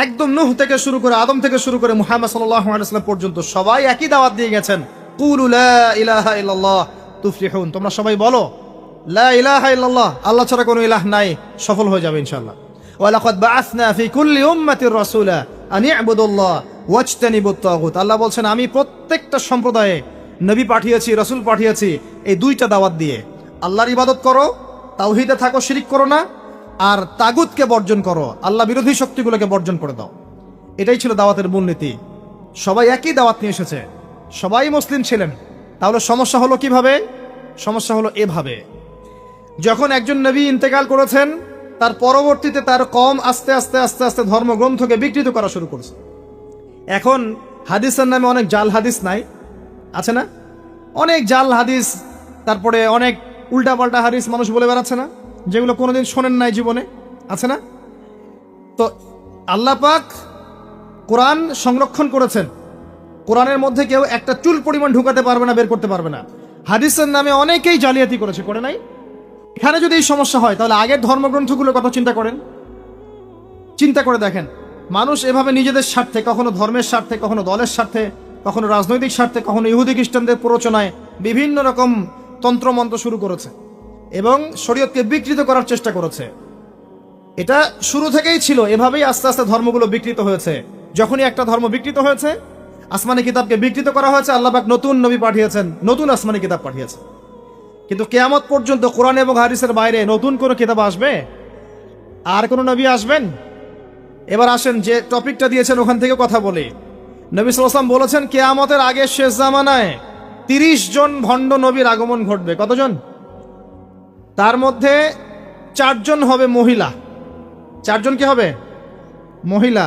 একদম নূহ থেকে শুরু করে, আদম থেকে শুরু করে মুহাম্মদ সাল্লাল্লাহু আলাইহি ওয়াসাল্লাম পর্যন্ত সবাই একই দাওয়াত দিয়ে গেছেন, কুলু লা ইলাহা ইল্লাল্লাহ তুফলিহুন। তোমরা সবাই বলো লা ইলাহা ইল্লাল্লাহ, আল্লাহ ছাড়া কোনো ইলাহ নাই, সফল হয়ে যাবে ইনশাআল্লাহ। ওয়া লাকাদ বাআসনা ফি কুল্লি উম্মাতির রাসূলা আন ইবুদুল্লাহ ওয়াজতানিবুত তাগুত। আল্লাহ বলছেন আমি প্রত্যেকটা সম্প্রদায়ে নবী পাঠিয়েছি, রাসূল পাঠিয়েছি এই দুইটা দাওয়াত দিয়ে, আল্লাহর ইবাদত করো, তাওহীদে থাকো, শিরিক করো না, আর তাগুতকে বর্জন করো, আল্লাহ বিরোধী শক্তিগুলোকে বর্জন করে দাও। এটাই ছিল দাওয়াতের মূলনীতি। সবাই একই দাওয়াত নিয়ে এসেছে, সবাই মুসলিম ছিলেন। তাহলে সমস্যা হলো কিভাবে? সমস্যা হলো এভাবে, যখন একজন নবী ইন্তেকাল করেছেন তার পরবর্তীতে তার কওম আস্তে আস্তে আস্তে আস্তে ধর্মগ্রন্থকে বিকৃত করা শুরু করেছে। এখন হাদিসের নামে অনেক জাল হাদিস নাই, আছে না? অনেক জাল হাদিস, তারপরে অনেক উল্টাপাল্টা হাদিস মানুষ বলে বেড়াচ্ছে না, যেগুলো কোনোদিন শোনেন নাই জীবনে, আছে না? তো আল্লাহ পাক কোরআন সংরক্ষণ করেছেন, কোরআনের মধ্যে কেউ একটা চুল পরিমাণ ঢুকাতে পারবে না, বের করতে পারবে না। হাদিসের নামে অনেকেই জালিয়াতি করেছে, করে নাই? এখানে যদি এই সমস্যা হয় তাহলে আগের ধর্মগ্রন্থগুলোর কথা চিন্তা করেন, চিন্তা করে দেখেন। মানুষ এভাবে নিজেদের স্বার্থে, কখনো ধর্মের স্বার্থে, কখনো দলের স্বার্থে, কখনো রাজনৈতিক স্বার্থে, কখনো ইহুদি খ্রিস্টানদের প্ররোচনায় বিভিন্ন রকম তন্ত্রমন্ত্র শুরু করেছে এবং শরীয়তকে বিকৃত করার চেষ্টা করেছে। এটা শুরু থেকেই ছিল, এভাবেই আস্তে আস্তে ধর্মগুলো বিকৃত হয়েছে। যখনই একটা ধর্ম বিকৃত হয়েছে, আসমানি কিতাবকে বিকৃত করা হয়েছে, আল্লাহ পাক নতুন নবী পাঠিয়েছেন, নতুন আসমানি কিতাব পাঠিয়েছেন। কিন্তু কিয়ামত পর্যন্ত কোরআন এবং হাদিসের বাইরে নতুন কোনো কিতাব আসবে? আর কোনো নবী আসবেন? এবার আসেন যে টপিকটা দিয়েছেন ওখান থেকে কথা বলি। নবী সাল্লাল্লাহু আলাইহি ওয়াসাল্লাম বলেছেন কিয়ামতের আগে শেষ জামানায় 30 জন ভণ্ড নবীর আগমন ঘটবে। কতজন? তার মধ্যে 4 জন হবে মহিলা। 4 জন কি হবে? মহিলা।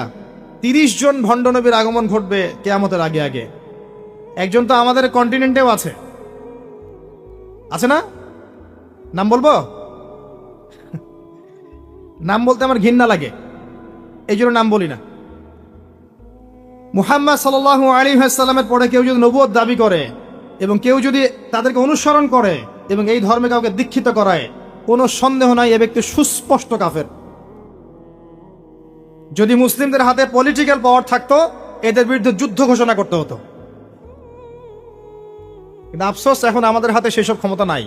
30 জন ভণ্ড নবীর আগমন ঘটবে কিয়ামতের আগে আগে। একজন তো আমাদের কন্টিনেন্টেও আছে, আছে না? নাম বলবো? নাম বলতে আমার ঘৃণা লাগে, এই জন্য নাম বলি না। মুহাম্মদ সাল্লাল্লাহু আলাইহি ওয়াসাল্লামের পরে কেউ যদি নবুয়ত দাবি করে এবং কেউ যদি তাদেরকে অনুসরণ করে এবং এই ধর্মে কাউকে দীক্ষিত করায়, কোনো সন্দেহ নাই এ ব্যক্তি সুস্পষ্ট কাফের। যদি মুসলিমদের হাতে পলিটিক্যাল পাওয়ার থাকতো এদের বিরুদ্ধে যুদ্ধ ঘোষণা করতে হতো, কিন্তু আফসোস এখন আমাদের হাতে সেসব ক্ষমতা নাই।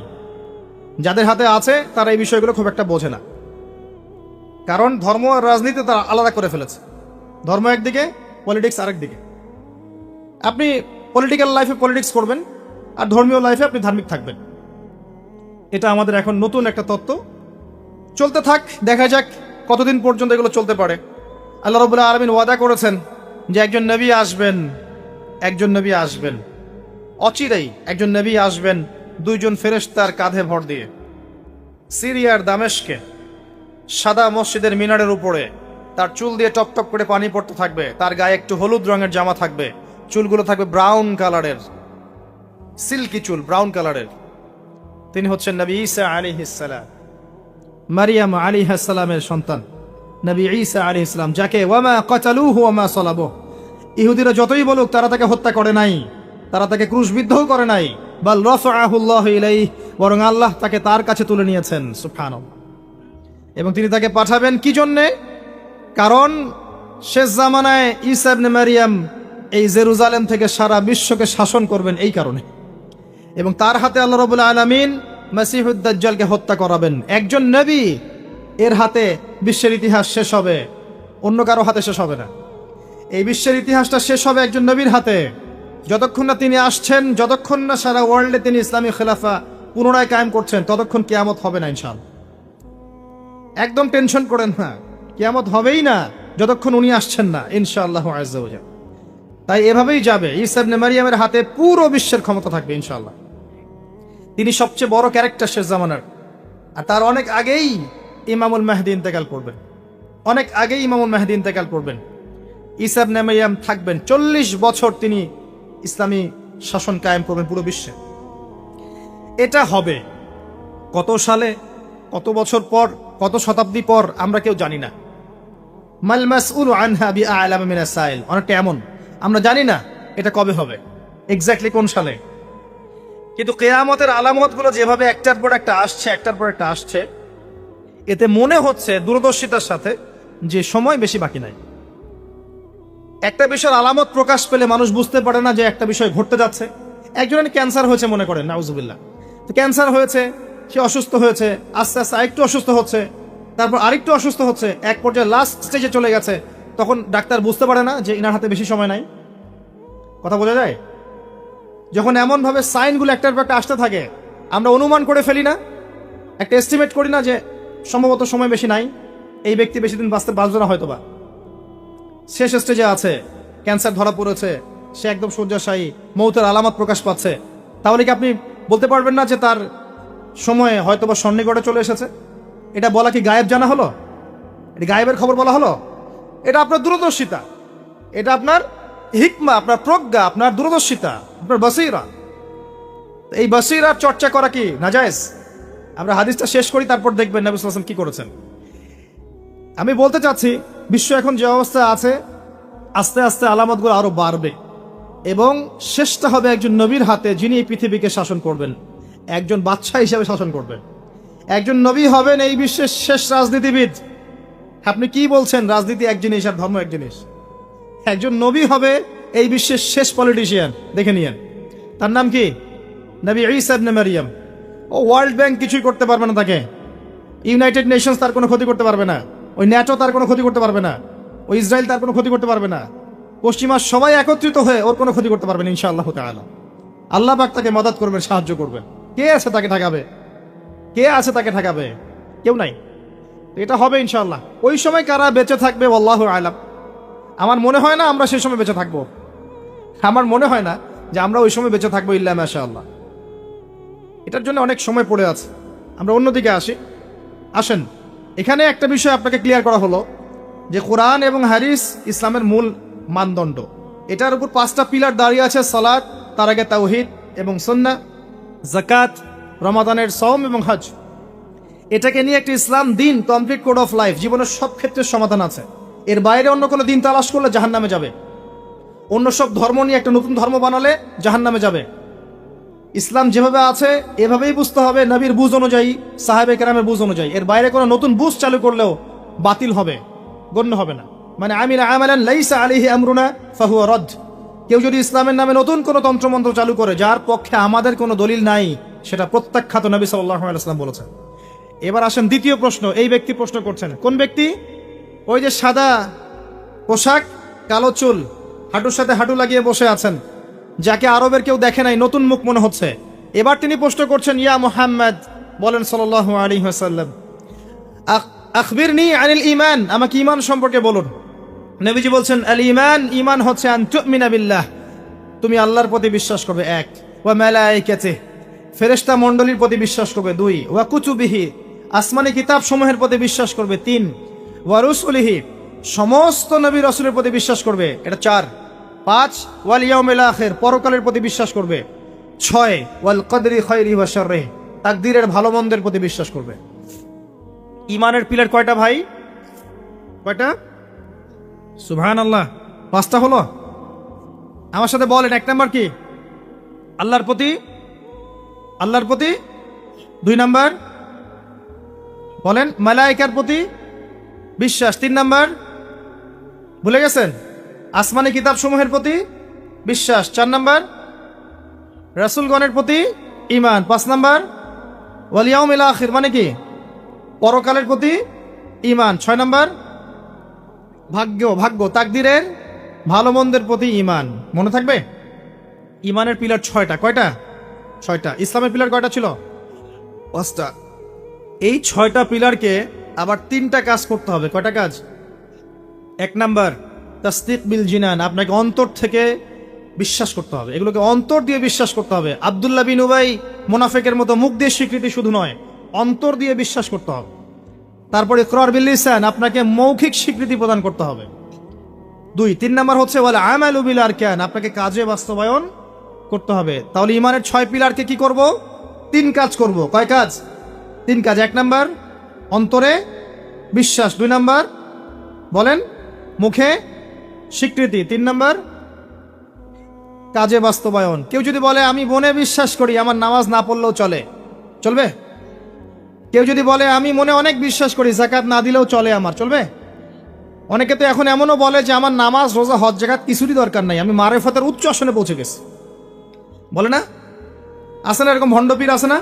যাদের হাতে আছে তারা এই বিষয়গুলো খুব একটা বোঝে না, কারণ ধর্ম আর রাজনীতি তারা আলাদা করে ফেলেছে। ধর্ম একদিকে, পলিটিক্স আরেক দিকে। আপনি পলিটিক্যাল লাইফে পলিটিক্স করবেন আর ধর্মীয় লাইফে আপনি ধার্মিক থাকবেন। এটা আমাদের এখন নতুন একটা তত্ত্ব। চলতে থাক, দেখা যাক কতদিন পর্যন্ত এগুলো চলতে পারে। আল্লাহ রাব্বুল আলামিন ওয়াদা করেছেন যে একজন নবী আসবেন, একজন নবী আসবেন, অচিরেই একজন নবী আসবেন 2 জন ফেরেশতার কাঁধে ভর দিয়ে। সিরিয়ার দামেস্কে সাদা মসজিদের মিনারের উপরে তার চুল দিয়ে টপ টপ করে পানি পড়তে থাকবে, তার গায়ে একটু হলুদ রঙের জামা থাকবে, চুলগুলো থাকবে ব্রাউন কালারের, সিল্কি চুল, ব্রাউন কালারের। তিনি হচ্ছেন নবী ঈসা আলাইহিস সালাম, মারিয়াম আলাইহিস সালামের সন্তান নবী ঈসা আলাইহিস সালাম, যাকে ওয়ামা কাতালুহু ওয়ামা সালাবুহু। ইহুদিরা যতই বলুক তারা তাকে হত্যা করে নাই, তারা তাকে ক্রুশবিদ্ধও করে নাই, বাল রাফআহু আল্লাহু ইলাইহি, বরং আল্লাহ তাকে তার কাছে তুলে নিয়েছেন। সুবহানাল্লাহ। এবং তিনি তাকে পাঠাবেন কি জন্যে? কারণ শেষ জামানায় ঈসা ইবনে মারিয়াম এই জেরুজালেম থেকে সারা বিশ্বকে শাসন করবেন এই কারণে, এবং তার হাতে আল্লাহ রাব্বুল আলামিন মাসিহুদ দাজ্জালকে হত্যা করাবেন। একজন নবী এর হাতে বিশ্বের ইতিহাস শেষ হবে, অন্য কারো হাতে শেষ হবে না। এই বিশ্বের ইতিহাসটা শেষ হবে একজন নবীর হাতে। যতক্ষণ না তিনি আসছেন, যতক্ষণ না সারা ওয়ার্ল্ডে তিনি ইসলামী খেলাফা পুনরায় কায়েম করছেন, ততক্ষণ কিয়ামত হবে না ইনশাআল্লাহ। একদম টেনশন করেন না, কিয়ামত হবেই না যতক্ষণ উনি আসছেন না ইনশাআল্লাহ আযজা ওয়া জাল। তাই এভাবেই যাবে। ঈসা ইবনে মারইয়ামের হাতে পুরো বিশ্বের ক্ষমতা থাকবে ইনশাআল্লাহ। তিনি সবচেয়ে বড় ক্যারেক্টার শেষ জামানার। আর তার অনেক আগেই ইমামুল মাহদী ইন্তেকাল করবেন, অনেক আগেই ইমামুল মাহদী ইন্তেকাল করবেন। ঈসা ইবনে মারইয়াম থাকবেন 40 বছর, তিনি ইসলামী শাসন কায়েম করবেন পুরো বিশ্বে। এটা হবে কত সালে, কত বছর পর, কত শতাব্দী পর আমরা কেউ জানি না। মাল মাসউলু আনহা বিআলাম মিনাস সাইল, অনেকটা এমন আমরা জানি না এটা কবে হবে, এক্স্যাক্টলি কোন সালে। কিন্তু কিয়ামতের আলামতগুলো যেভাবে একটার পর একটা আসছে, একটার পর একটা আসছে, এতে মনে হচ্ছে দূরদর্শিতার সাথে যে সময় বেশি বাকি নাই। একটা বিষয়ের আলামত প্রকাশ পেলে মানুষ বুঝতে পারে না যে একটা বিষয় ঘটতে যাচ্ছে। একজনের ক্যান্সার হয়েছে মনে করেন, নাউজুবিল্লাহ, তো ক্যান্সার হয়েছে, সে অসুস্থ হয়েছে, আস্তে আস্তে আরেকটু অসুস্থ হচ্ছে, তারপর আরেকটু অসুস্থ হচ্ছে, এক পর্যায়ে লাস্ট স্টেজে চলে গেছে। তখন ডাক্তার বুঝতে পারে না যে ইনার হাতে বেশি সময় নাই। কথা বোঝা যায়? যখন এমনভাবে সাইনগুলো একটার পর একটা আসতে থাকে, আমরা অনুমান করে ফেলি না, একটা এস্টিমেট করি না যে সম্ভবত সময় বেশি নাই, এই ব্যক্তি বেশি দিন বাঁচবে না, হয়তো বা শেষ স্টেজে আছে, ক্যান্সার ধরা পড়েছে, সে একদম শয্যাশায়ী, মৌতের আলামত প্রকাশ পাচ্ছে। তাহলে কি আপনি বলতে পারবেন না যে তার সময়ে হয়তো বা সন্নিকটে চলে এসেছে? এটা বলা কি গায়েব জানা হলো? এটা গায়েবের খবর বলা হলো? এটা আপনার দূরদর্শিতা, এটা আপনার হিকমা, আপনার প্রজ্ঞা, আপনার দূরদর্শিতা, আপনার বসীরা। এই বসীরার চর্চা করা কি নাজায়েজ? আমরা হাদিসটা শেষ করি, তারপর দেখবেন নবী সাল্লাল্লাহু আলাইহি ওয়াসাল্লাম কি করেছেন। আমি বলতে চাচ্ছি, বিশ্ব এখন যে অবস্থা আছে, আস্তে আস্তে আলামতগুলো আরো বাড়বে এবং শেষটা হবে একজন নবীর হাতে, যিনি এই পৃথিবীকে শাসন করবেন, একজন বাদশা হিসেবে শাসন করবেন। একজন নবী হবেন এই বিশ্বের শেষ রাজনীতিবিদ। আপনি কি বলছেন? রাজনীতি এক জিনিস আর ধর্ম এক জিনিস। একজন নবী হবে এই বিশ্বের শেষ পলিটিশিয়ান, দেখে নিয়েন। তার নাম কি? নবী ঈসা ইবনে মারইয়াম। ও ওয়ার্ল্ড ব্যাংক কিছুই করতে পারবে না তাকে, ইউনাইটেড নেশনস তার কোনো ক্ষতি করতে পারবে না, ওই ন্যাটো তার কোনো ক্ষতি করতে পারবে না, ওই ইসরায়েল তার কোনো ক্ষতি করতে পারবে না, পশ্চিমা সবাই একত্রিত হয়ে ওর কোনো ক্ষতি করতে পারবেন ইনশাআল্লাহ তাআলা। আল্লাহ পাক তাকে মদদ করবেন, সাহায্য করবেন। কে আছে তাকে ঠেকাবে? কে আছে তাকে ঠেকাবে? কেউ নাই। এটা হবে ইনশাআল্লাহ। ওই সময় কারা বেঁচে থাকবে আল্লাহু আলাম। আমার মনে হয় না আমরা সেই সময় বেঁচে থাকবো, আমার মনে হয় না যে আমরা ওই সময় বেঁচে থাকবো, ইল্লা মাশাআল্লাহ। এটার জন্য অনেক সময় পড়ে আছে। আমরা অন্যদিকে আসেন। এখানে একটা বিষয় আপনাকে ক্লিয়ার করা হলো যে কোরআন এবং হাদিস ইসলামের মূল মানদণ্ড। এটার উপর 5টা পিলার দাঁড়িয়ে আছে: সালাত, তার আগে তাওহীদ এবং সুন্নাহ, যাকাত, রমাদানের সওম এবং হজ। এটাকে নিয়ে একটা ইসলাম দিন, কমপ্লিট কোড অফ লাইফ, জীবনের সব ক্ষেত্রে সমাধান আছে। এর বাইরে অন্য কোনো দিন তালাশ করলে জাহান্নামে যাবে। অন্য সব ধর্ম নিয়ে একটা নতুন ধর্ম বানালে জাহান্নামে যাবে। ইসলাম যেভাবে আছে এভাবেই বুঝতে হবে, নবীর বুঝ অনুযায়ী, সাহাবে কেরামের বুঝ অনুযায়ী। এর বাইরে কোনো নতুন বুঝ চালু করলেও বাতিল হবে, গণ্য হবে না। মানে আমিলা আমালান লাইসা আলাইহি আমরুনা ফাহুয়া রদ। কেউ যদি ইসলামের নামে নতুন কোনো তন্ত্রমন্ত্র চালু করে যার পক্ষে আমাদের কোনো দলিল নাই, সেটা প্রত্যাখ্যাত, নবী সাল্লাল্লাহু আলাইহি ওয়াসাল্লাম বলেছেন। এবার আসেন দ্বিতীয় প্রশ্ন। এই ব্যক্তি প্রশ্ন করছেন, কোন ব্যক্তি? ওই যে সাদা পোশাক, কালো চুল, হাঁটুর সাথে হাঁটু লাগিয়ে বসে আছেন, যাকে আরবের কেউ দেখে নাই, নতুন মুখ মনে হচ্ছে। এবার তিনি প্রশ্ন করছেন, ইয়া মুহাম্মদ, বলেন সাল্লাল্লাহু আলাইহি ওয়াসাল্লাম, আখবিরনি আনিল ঈমান, আমাকে ঈমান সম্পর্কে বলুন। নবীজি বলছেন, আল ঈমান, ঈমান হচ্ছে আন তুমিনা বিল্লাহ, তুমি আল্লাহর প্রতি বিশ্বাস করবে, 1, ওয়া মালায়েকাতিহি, ফেরেশতা মণ্ডলীর প্রতি বিশ্বাস করবে, 2, ওয়া কুতুবিহি, আসমানি কিতাব সমূহের প্রতি বিশ্বাস করবে, 3, ওয়া রুসুলিহি, সমস্ত নবী রাসূলের প্রতি বিশ্বাস করবে, এটা 4, 5, ওয়াল ইয়াউমিল আখির, পরকালের প্রতি বিশ্বাস করবে, 6, ওয়াল কদরি খায়রিহি ওয়া শাররিহি, তাকদীরের ভালো মন্দের প্রতি বিশ্বাস করবে। ঈমানের পিলার কয়টা ভাই? কয়টা? সুবহানাল্লাহ, 5টা হলো। আমার সাথে বলেন, 1 নাম্বার কি? আল্লাহর প্রতি 2 নাম্বার বলেন মালায়েকার প্রতি বিশ্বাস, 3 নাম্বার ভুলে গেছেন? আসমানি কিতাব সমূহের প্রতি বিশ্বাস, 4 নাম্বার রাসূলগণের প্রতি ঈমান, 5 নাম্বার ওয়াল ইয়াউমিল আখির, মানে কি? পরকালের প্রতি ঈমান, 6 নাম্বার ভাগ্য তাকদীরের ভালো মন্দের প্রতি ঈমান। মনে থাকবে? ঈমানের পিলার 6টা। কয়টা? 6টা। ইসলামের পিলার কয়টা ছিল? 5টা। এই 6টা পিলারকে আবার 3টা কাজ করতে হবে। কয়টা কাজ? 1 নাম্বার তাসদিক বিল জিনান, আপনাকে অন্তর থেকে বিশ্বাস করতে হবে, এগুলোকে অন্তর দিয়ে বিশ্বাস করতে হবে। আব্দুল্লাহ বিন উবাই মুনাফিকের মতো মুখ দিয়ে স্বীকৃতি শুধু নয়, অন্তর দিয়ে বিশ্বাস করতে হবে। তারপরে ইকরার বিল লিসান, আপনাকে মৌখিক স্বীকৃতি প্রদান করতে হবে। 3 নাম্বার হচ্ছে ওয়াল আমালু বিল আরকান, আপনাকে কাজে বাস্তবায়ন করতে হবে। তাহলে ইমানের 6 পিলারকে কি করব? 3 কাজ করব। কয় কাজ? 3 কাজ। 1 নাম্বার অন্তরে বিশ্বাস, 2 নাম্বার বলেন মুখে স্বীকৃতি, 3 নাম্বার কাজে বাস্তবায়ন। কেউ যদি বলে আমি মনে বিশ্বাস করি, আমার নামাজ না পড়লেও চলবে? কেউ যদি বলে আমি মনে অনেক বিশ্বাস করি, যাকাত না দিলেও চলে, আমার চলবে? অনেকে তো এখন এমনও বলে যে আমার নামাজ রোজা হজ যাকাত কিছুরই দরকার নাই, আমি মারেফতের উচ্চ আসনে পৌঁছে গেছি, বলে না? আছে না এরকম ভণ্ডপীর? আছে না?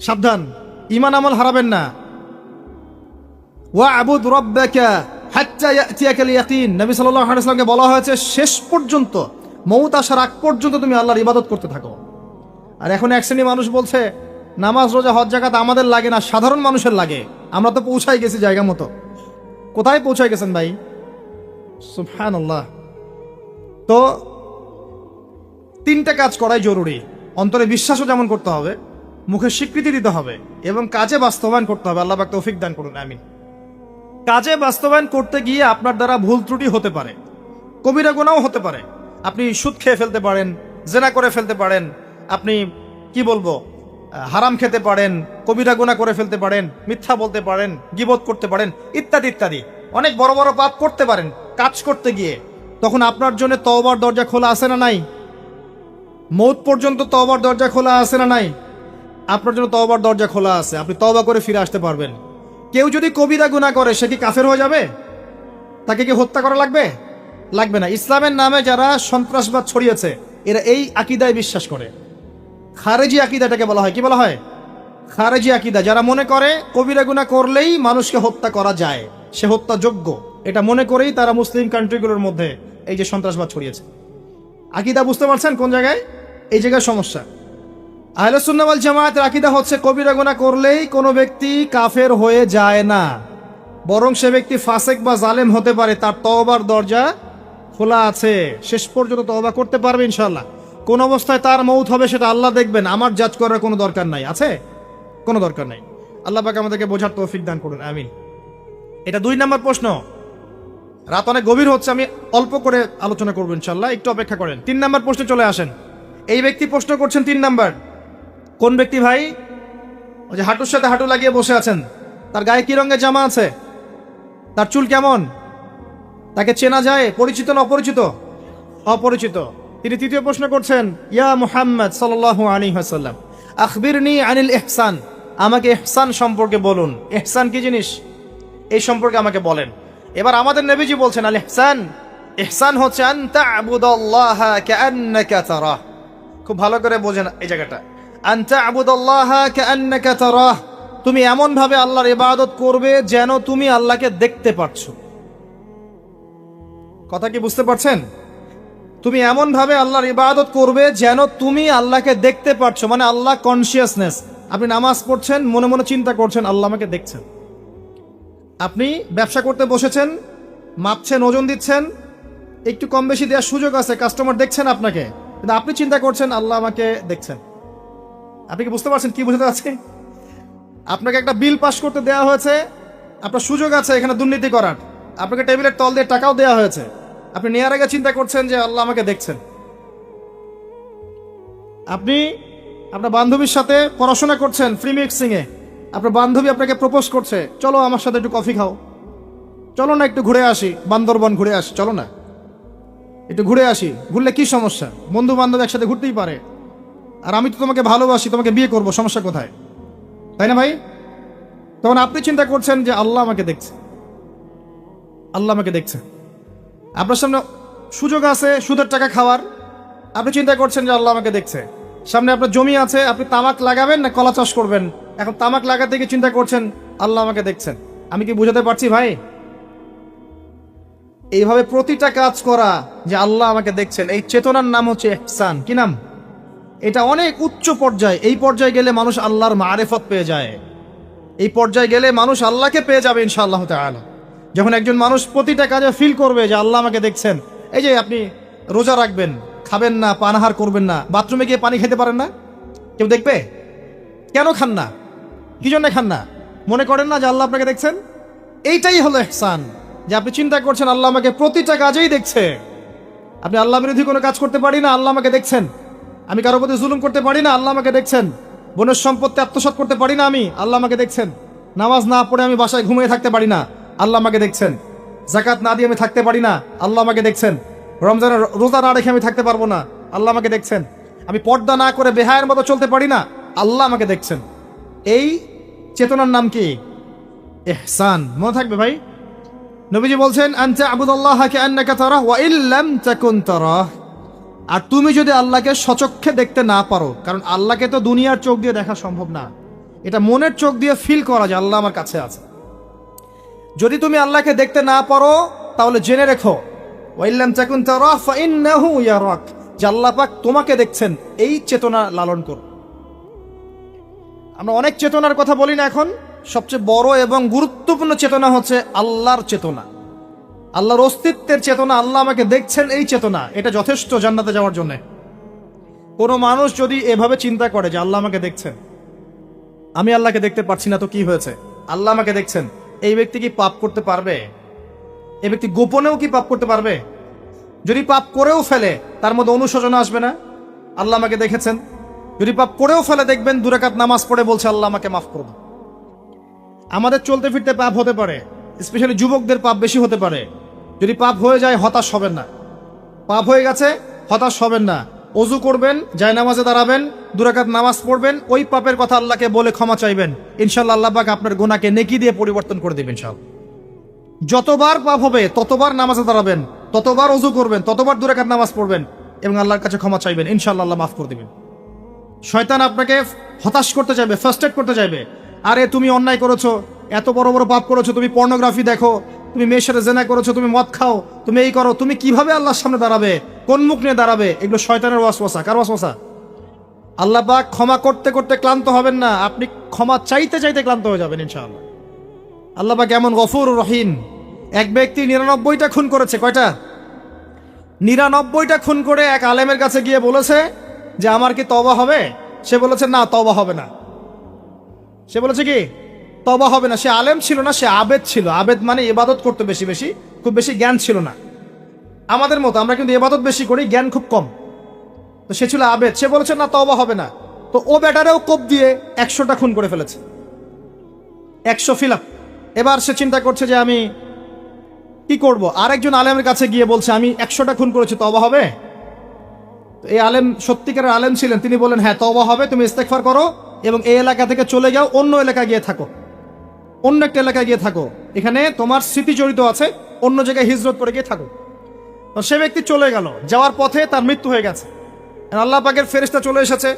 সাবধান, ঈমান আমল হারাবেন না। ওয়া'বুদ রাব্বাকা হাত্তা ইয়াতিয়াকাল ইয়াকিন, নবী সাল্লাল্লাহু আলাইহি ওয়াসাল্লামকে বলা হয়েছে শেষ পর্যন্ত, মউত আসার আগ পর্যন্ত তুমি আল্লাহর ইবাদত করতে থাকো। আর এখন এক শ্রেণী মানুষ বলছে নামাজ রোজা হজ যাকাত আমাদের লাগে না, সাধারণ মানুষের লাগে। আমরা তো পৌঁছাই গেছি জায়গা মতো। কোথায় পৌঁছাই গেছেন ভাই? সুবহানাল্লাহ। তো 3টা কাজ করাই জরুরি। অন্তরে বিশ্বাসও যেমন করতে হবে, মুখে স্বীকৃতি দিতে হবে, এবং কাজে বাস্তবায়ন করতে হবে। আল্লাহ পাক তৌফিক দান করুন, আমিন। কাজে বাস্তবায়ন করতে গিয়ে আপনার দ্বারা ভুল ত্রুটি হতে পারে, কবিরা গুনাহও হতে পারে। আপনি সুদ খেয়ে ফেলতে পারেন, জেনা করে ফেলতে পারেন, আপনি কি বলবো হারাম খেতে পারেন, কবিরা গুনাহ করে ফেলতে পারেন, মিথ্যা বলতে পারেন, গীবত করতে পারেন, ইত্যাদি ইত্যাদি। অনেক বড় বড় পাপ করতে পারেন কাজ করতে গিয়ে। তখন আপনার জন্য তওবার দরজা খোলা আছে না নাই? মৌত পর্যন্ত তওবার দরজা খোলা আছে না নাই? আপনার জন্য তওবার দরজা খোলা আছে, আপনি তওবা করে ফিরে আসতে পারবেন। কেউ যদি কবিরা গুনাহ করে, সে কি কাফের হয়ে যাবে? তাকে কি হত্যা করা লাগবে? লাগবে না। ইসলামের নামে যারা সন্ত্রাসবাদ ছড়িয়েছে, এরা এই আকীদায় বিশ্বাস করে। খারেজি আকীদাটাকে বলা হয়, কি বলা হয়? খারেজি আকীদা। যারা মনে করে কবিরা গুনাহ করলেই মানুষকে হত্যা করা যায়, সে হত্যাযোগ্য, এটা মনে করেই তারা মুসলিম কান্ট্রিগুলোর মধ্যে এই যে সন্ত্রাসবাদ ছড়িয়েছে। আকীদা বুঝতে পারছেন কোন জায়গায়? এই জায়গায় সমস্যা। আহলে সুন্নাহ ওয়াল জামায়াতের আকীদা হচ্ছে কবিরা গুনাহ করলেই কোনো ব্যক্তি কাফের হয়ে যায় না, বরং সে ব্যক্তি ফাসেক বা জালেম হতে পারে, তার তওবার দরজা খোলা আছে, শেষ পর্যন্ত তওবা করতে পারবে ইনশাআল্লাহ। কোন অবস্থায় তার মৌত হবে সেটা আল্লাহ দেখবেন, আমার জাজ করার কোনো দরকার নাই। আছে? কোনো দরকার নাই। আল্লাহ পাক আমাদেরকে বোঝার তৌফিক দান করুন, আমিন। এটা 2 নম্বর প্রশ্ন। রাত অনেক গভীর হচ্ছে, আমি অল্প করে আলোচনা করবো ইনশাআল্লাহ, একটু অপেক্ষা করেন। 3 নম্বর প্রশ্নে চলে আসেন। এই ব্যক্তি প্রশ্ন করছেন 3 নম্বর। কোন ব্যক্তি ভাই? ওই যে হাঁটুর সাথে হাঁটু লাগিয়ে বসে আছেন, তার গায়ে কি রঙের জামা আছে? তার চুল কেমন? তাকে চেনা যায়? পরিচিত না অপরিচিত? অপরিচিত। তিনি 3য় প্রশ্ন করছেন, ইয়া মুহাম্মদ সাল্লাল্লাহু আলাইহি ওয়াসাল্লাম আখবিরনি আনিল ইহসান, আমাকে ইহসান সম্পর্কে বলুন। ইহসান কি জিনিস এই সম্পর্কে আমাকে বলেন। এবার আমাদের নবীজি বলছেন আল ইহসান, ইহসান হচ্ছে আন তা'বুদাল্লাহা কাআন্নাকা তারাহ। খুব ভালো করে বোঝেন এই জায়গাটা। আন তা'বুদাল্লাহা কাআন্নাকা তারাহ, তুমি এমন ভাবে আল্লাহর ইবাদত করবে যেন তুমি আল্লাহকে দেখতে পাচ্ছো। কথা কি বুঝতে পারছেন? তুমি এমন ভাবে আল্লাহর ইবাদত করবে যেন তুমি আল্লাহকে দেখতে পাচ্ছো, মানে আল্লাহ কনসিয়াসনেস। আপনি নামাজ পড়ছেন, মনে মনে চিন্তা করছেন আল্লাহ আমাকে দেখছেন। আপনি ব্যবসা করতে বসেছেন, মাপছেন, ওজন দিচ্ছেন, একটু কম বেশি দেওয়ার সুযোগ আছে, কাস্টমার দেখছেন আপনাকে, কিন্তু আপনি চিন্তা করছেন আল্লাহ আমাকে দেখছেন। আপনি কি বুঝতে পারছেন কি বোঝাতে আছে? আপনাকে একটা বিল পাস করতে দেওয়া হয়েছে, আপনার সুযোগ আছে এখানে দুর্নীতি করার, আপনাকে টেবিলের তল দিয়ে টাকাও দেওয়া হয়েছে, আপনি নেওয়ার আগে চিন্তা করছেন যে আল্লাহ আমাকে দেখছেন। আপনি আপনার বান্ধবীর সাথে পড়াশোনা করছেন ফ্রি মিক্সিং এ, আপনার বান্ধবী আপনাকে প্রপোজ করছে, চলো আমার সাথে একটু কফি খাও, চলো না একটু ঘুরে আসি, বান্দরবন ঘুরে আসি, চলো না একটু ঘুরে আসি। ঘুরলে কি সমস্যা? বন্ধু বান্ধব একসাথে ঘুরতেই পারে। আর আমি তো তোমাকে ভালোবাসি, তোমাকে বিয়ে করবো, সমস্যা কোথায়? তাই না ভাই? তখন আপনি চিন্তা করছেন যে আল্লাহ আমাকে দেখছে, আল্লাহ আমাকে দেখছে। আপনার সামনে সুযোগ আছে সুদের টাকা খাওয়ার, আপনি চিন্তা করছেন যে আল্লাহ আমাকে দেখছে। সামনে আপনার জমি আছে, আপনি তামাক লাগাবেন না কলা চাষ করবেন, এখন তামাক লাগাতে গিয়ে চিন্তা করছেন আল্লাহ আমাকে দেখছেন। আমি কি বুঝাতে পারছি ভাই? এইভাবে প্রতিটা কাজ করা যে আল্লাহ আমাকে দেখছেন, এই চেতনার নাম হচ্ছে ইহসান। কি নাম? এটা অনেক উচ্চ পর্যায়ে। এই পর্যায়ে গেলে মানুষ আল্লাহর মারিফত পেয়ে যায়। এই পর্যায়ে গেলে মানুষ আল্লাহকে পেয়ে যাবে ইনশাআল্লাহ তাআলা। যখন একজন মানুষ প্রতিটা কাজে ফিল করবে যে আল্লাহ আমাকে দেখছেন। এই যে আপনি রোজা রাখবেন, খাবেন না, পানাহার করবেন না, বাথরুমে গিয়ে পানি খেতে পারেন না, কেউ দেখবে? কেন খান না? কি জন্য খান না? মনে করেন না যে আল্লাহ আপনাকে দেখছেন? এইটাই হলো ইহসান, যে আপনি চিন্তা করছেন আল্লাহ আমাকে প্রতিটা কাজেই দেখছে। আপনি আল্লাহ বিরোধী কোনো কাজ করতে পারি না, আল্লাহ আমাকে দেখছেন। আমি কারোর প্রতি জুলুম করতে পারি না, আল্লাহ আমাকে দেখছেন। বোনের সম্পত্তি আত্মসাৎ করতে পারি না আমি, আল্লাহ আমাকে দেখছেন। নামাজ না পড়ে আমি বাসায় ঘুমিয়ে থাকতে পারি না, আল্লাহ আমাকে দেখছেন। যাকাত না দিয়ে আমি থাকতে পারি না, আল্লাহ আমাকে দেখছেন। রমজানের রোজা না রেখে আমি থাকতে পারবো না, আল্লাহ আমাকে দেখছেন। আমি পর্দা না করে বেহায়ের মতো চলতে পারি না, আল্লাহ আমাকে দেখছেন। এই চেতনার নাম কি? ইহসান। মনে থাকবে ভাই। নবীজি বলছেন আনতা আবুদুল্লাহ কাআন্নাকা তারাহ ওয়া ইল্লাম তাকুন তারাহ। আর তুমি যদি আল্লাহকে সচক্ষে দেখতে না পারো, কারণ আল্লাহকে তো দুনিয়ার চোখ দিয়ে দেখা সম্ভব না, এটা মনের চোখ দিয়ে ফিল করা যায় আল্লাহ আমার কাছে আছে। যদি তুমি আল্লাহকে দেখতে না পারো তাহলে জেনে রেখো ওয়া ইল্লাম তাকুন তারাহ ফাইন্নাহু ইয়ারাক, যে আল্লাহ পাক তোমাকে দেখছেন। এই চেতনা লালন করো। আমরা অনেক চেতনার কথা বলি না এখন, সবচেয়ে বড় এবং গুরুত্বপূর্ণ চেতনা হচ্ছে আল্লাহর চেতনা, আল্লাহর অস্তিত্বের চেতনা। আল্লাহ আমাকে দেখছেন, এই চেতনা, এটা যথেষ্ট জান্নাতে যাওয়ার জন্য। কোনো মানুষ যদি এভাবে চিন্তা করে যে আল্লাহ আমাকে দেখছেন, আমি আল্লাহকে দেখতে পাচ্ছি না, তো কি হয়েছে, আল্লাহ আমাকে দেখছেন, এই ব্যক্তি কি পাপ করতে পারবে? এই ব্যক্তি গোপনেও কি পাপ করতে পারবে? যদি পাপ করেও ফেলে তার মধ্যে অনুশোচনা আসবে না? আল্লাহ আমাকে দেখেছেন। যদি পাপ করেও ফেলে দেখবেন 2 রাকাত নামাজ পড়ে বলছে আল্লাহ আমাকে মাফ করবে। আমাদের চলতে ফিরতে পাপ হতে পারে, স্পেশালি যুবকদের পাপ বেশি হতে পারে। যদি পাপ হয়ে যায় হতাশ হবেন না। পাপ হয়ে গেছে হতাশ হবেন না। অজু করবেন, জায়নামাজে দাঁড়াবেন, 2 রাকাত নামাজ পড়বেন, ওই পাপের কথা আল্লাহকে বলে ক্ষমা চাইবেন। ইনশাআল্লাহ আল্লাহ পাক আপনার গুনাহকে নেকি দিয়ে পরিবর্তন করে দেবেন ইনশাআল্লাহ। যতবার পাপ হবে ততবার নামাজে দাঁড়াবেন, ততবার অজু করবেন, ততবার 2 রাকাত নামাজ পড়বেন এবং আল্লাহর কাছে ক্ষমা চাইবেন। ইনশাআল্লাহ আল্লাহ মাফ করে দেবেন। শয়তান আপনাকে হতাশ করতে চাইবে, ফ্রাস্ট্রেট করতে চাইবে। আরে তুমি অন্যায় করেছো, এত বড় বড় পাপ করেছো, তুমি পর্নোগ্রাফি দেখো, তুমি মেয়ের সাথে জেনা করেছো, তুমি মদ খাও, তুমি এই করো, তুমি কিভাবে আল্লাহর সামনে দাঁড়াবে, কোন মুখ নিয়ে দাঁড়াবে? এগুলো শয়তানের ওয়াসওয়াসা। কার ওয়াসওয়াসা? আল্লাহ পাক ক্ষমা করতে করতে ক্লান্ত হবেন না, আপনি ক্ষমা চাইতে চাইতে ক্লান্ত হয়ে যাবেন ইনশাআল্লাহ। আল্লাহ পাক এমন গফুর রহিম। এক ব্যক্তি 99টা খুন করেছে। কয়টা? 99টা খুন করে এক আলেমের কাছে গিয়ে বলেছে যে আমার কি তওবা হবে? সে বলেছে না, তওবা হবে না। সে বলেছে কি তওবা হবে না। সে আলেম ছিল না, সে আবেদ ছিল। আবেদ মানে ইবাদত করতে বেশি বেশি, খুব বেশি জ্ঞান ছিল না। আমাদের মতো আমরা কিন্তু ইবাদত বেশি করি, জ্ঞান খুব কম। তো সে ছিল আবেদ, সে বলেছে না তওবা হবে না। তো ও বেটারেও কোপ দিয়ে 100টা খুন করে ফেলেছে, 100 ফিল আপ। এবার সে চিন্তা করছে যে আমি কি করব। আরেকজন আলেমের কাছে গিয়ে বলছে আমি 100টা খুন করেছি, তওবা হবে? তো এই আলেম সত্যিকারের আলেম ছিলেন, তিনি বলেন হ্যাঁ তওবা হবে, তুমি ইস্তেগফার করো এবং এই এলাকা থেকে চলে যাও, অন্য এলাকায় গিয়ে থাকো, অন্য একটা এলাকায় গিয়ে থাকো, এখানে তোমার স্মৃতি জড়িত আছে, অন্য জায়গায় হিজরত করে গিয়ে থাকো। তো সে ব্যক্তি চলে গেল, যাওয়ার পথে তার মৃত্যু হয়ে গেছে। আল্লাহ পাকের ফেরেশতা চলে এসেছে,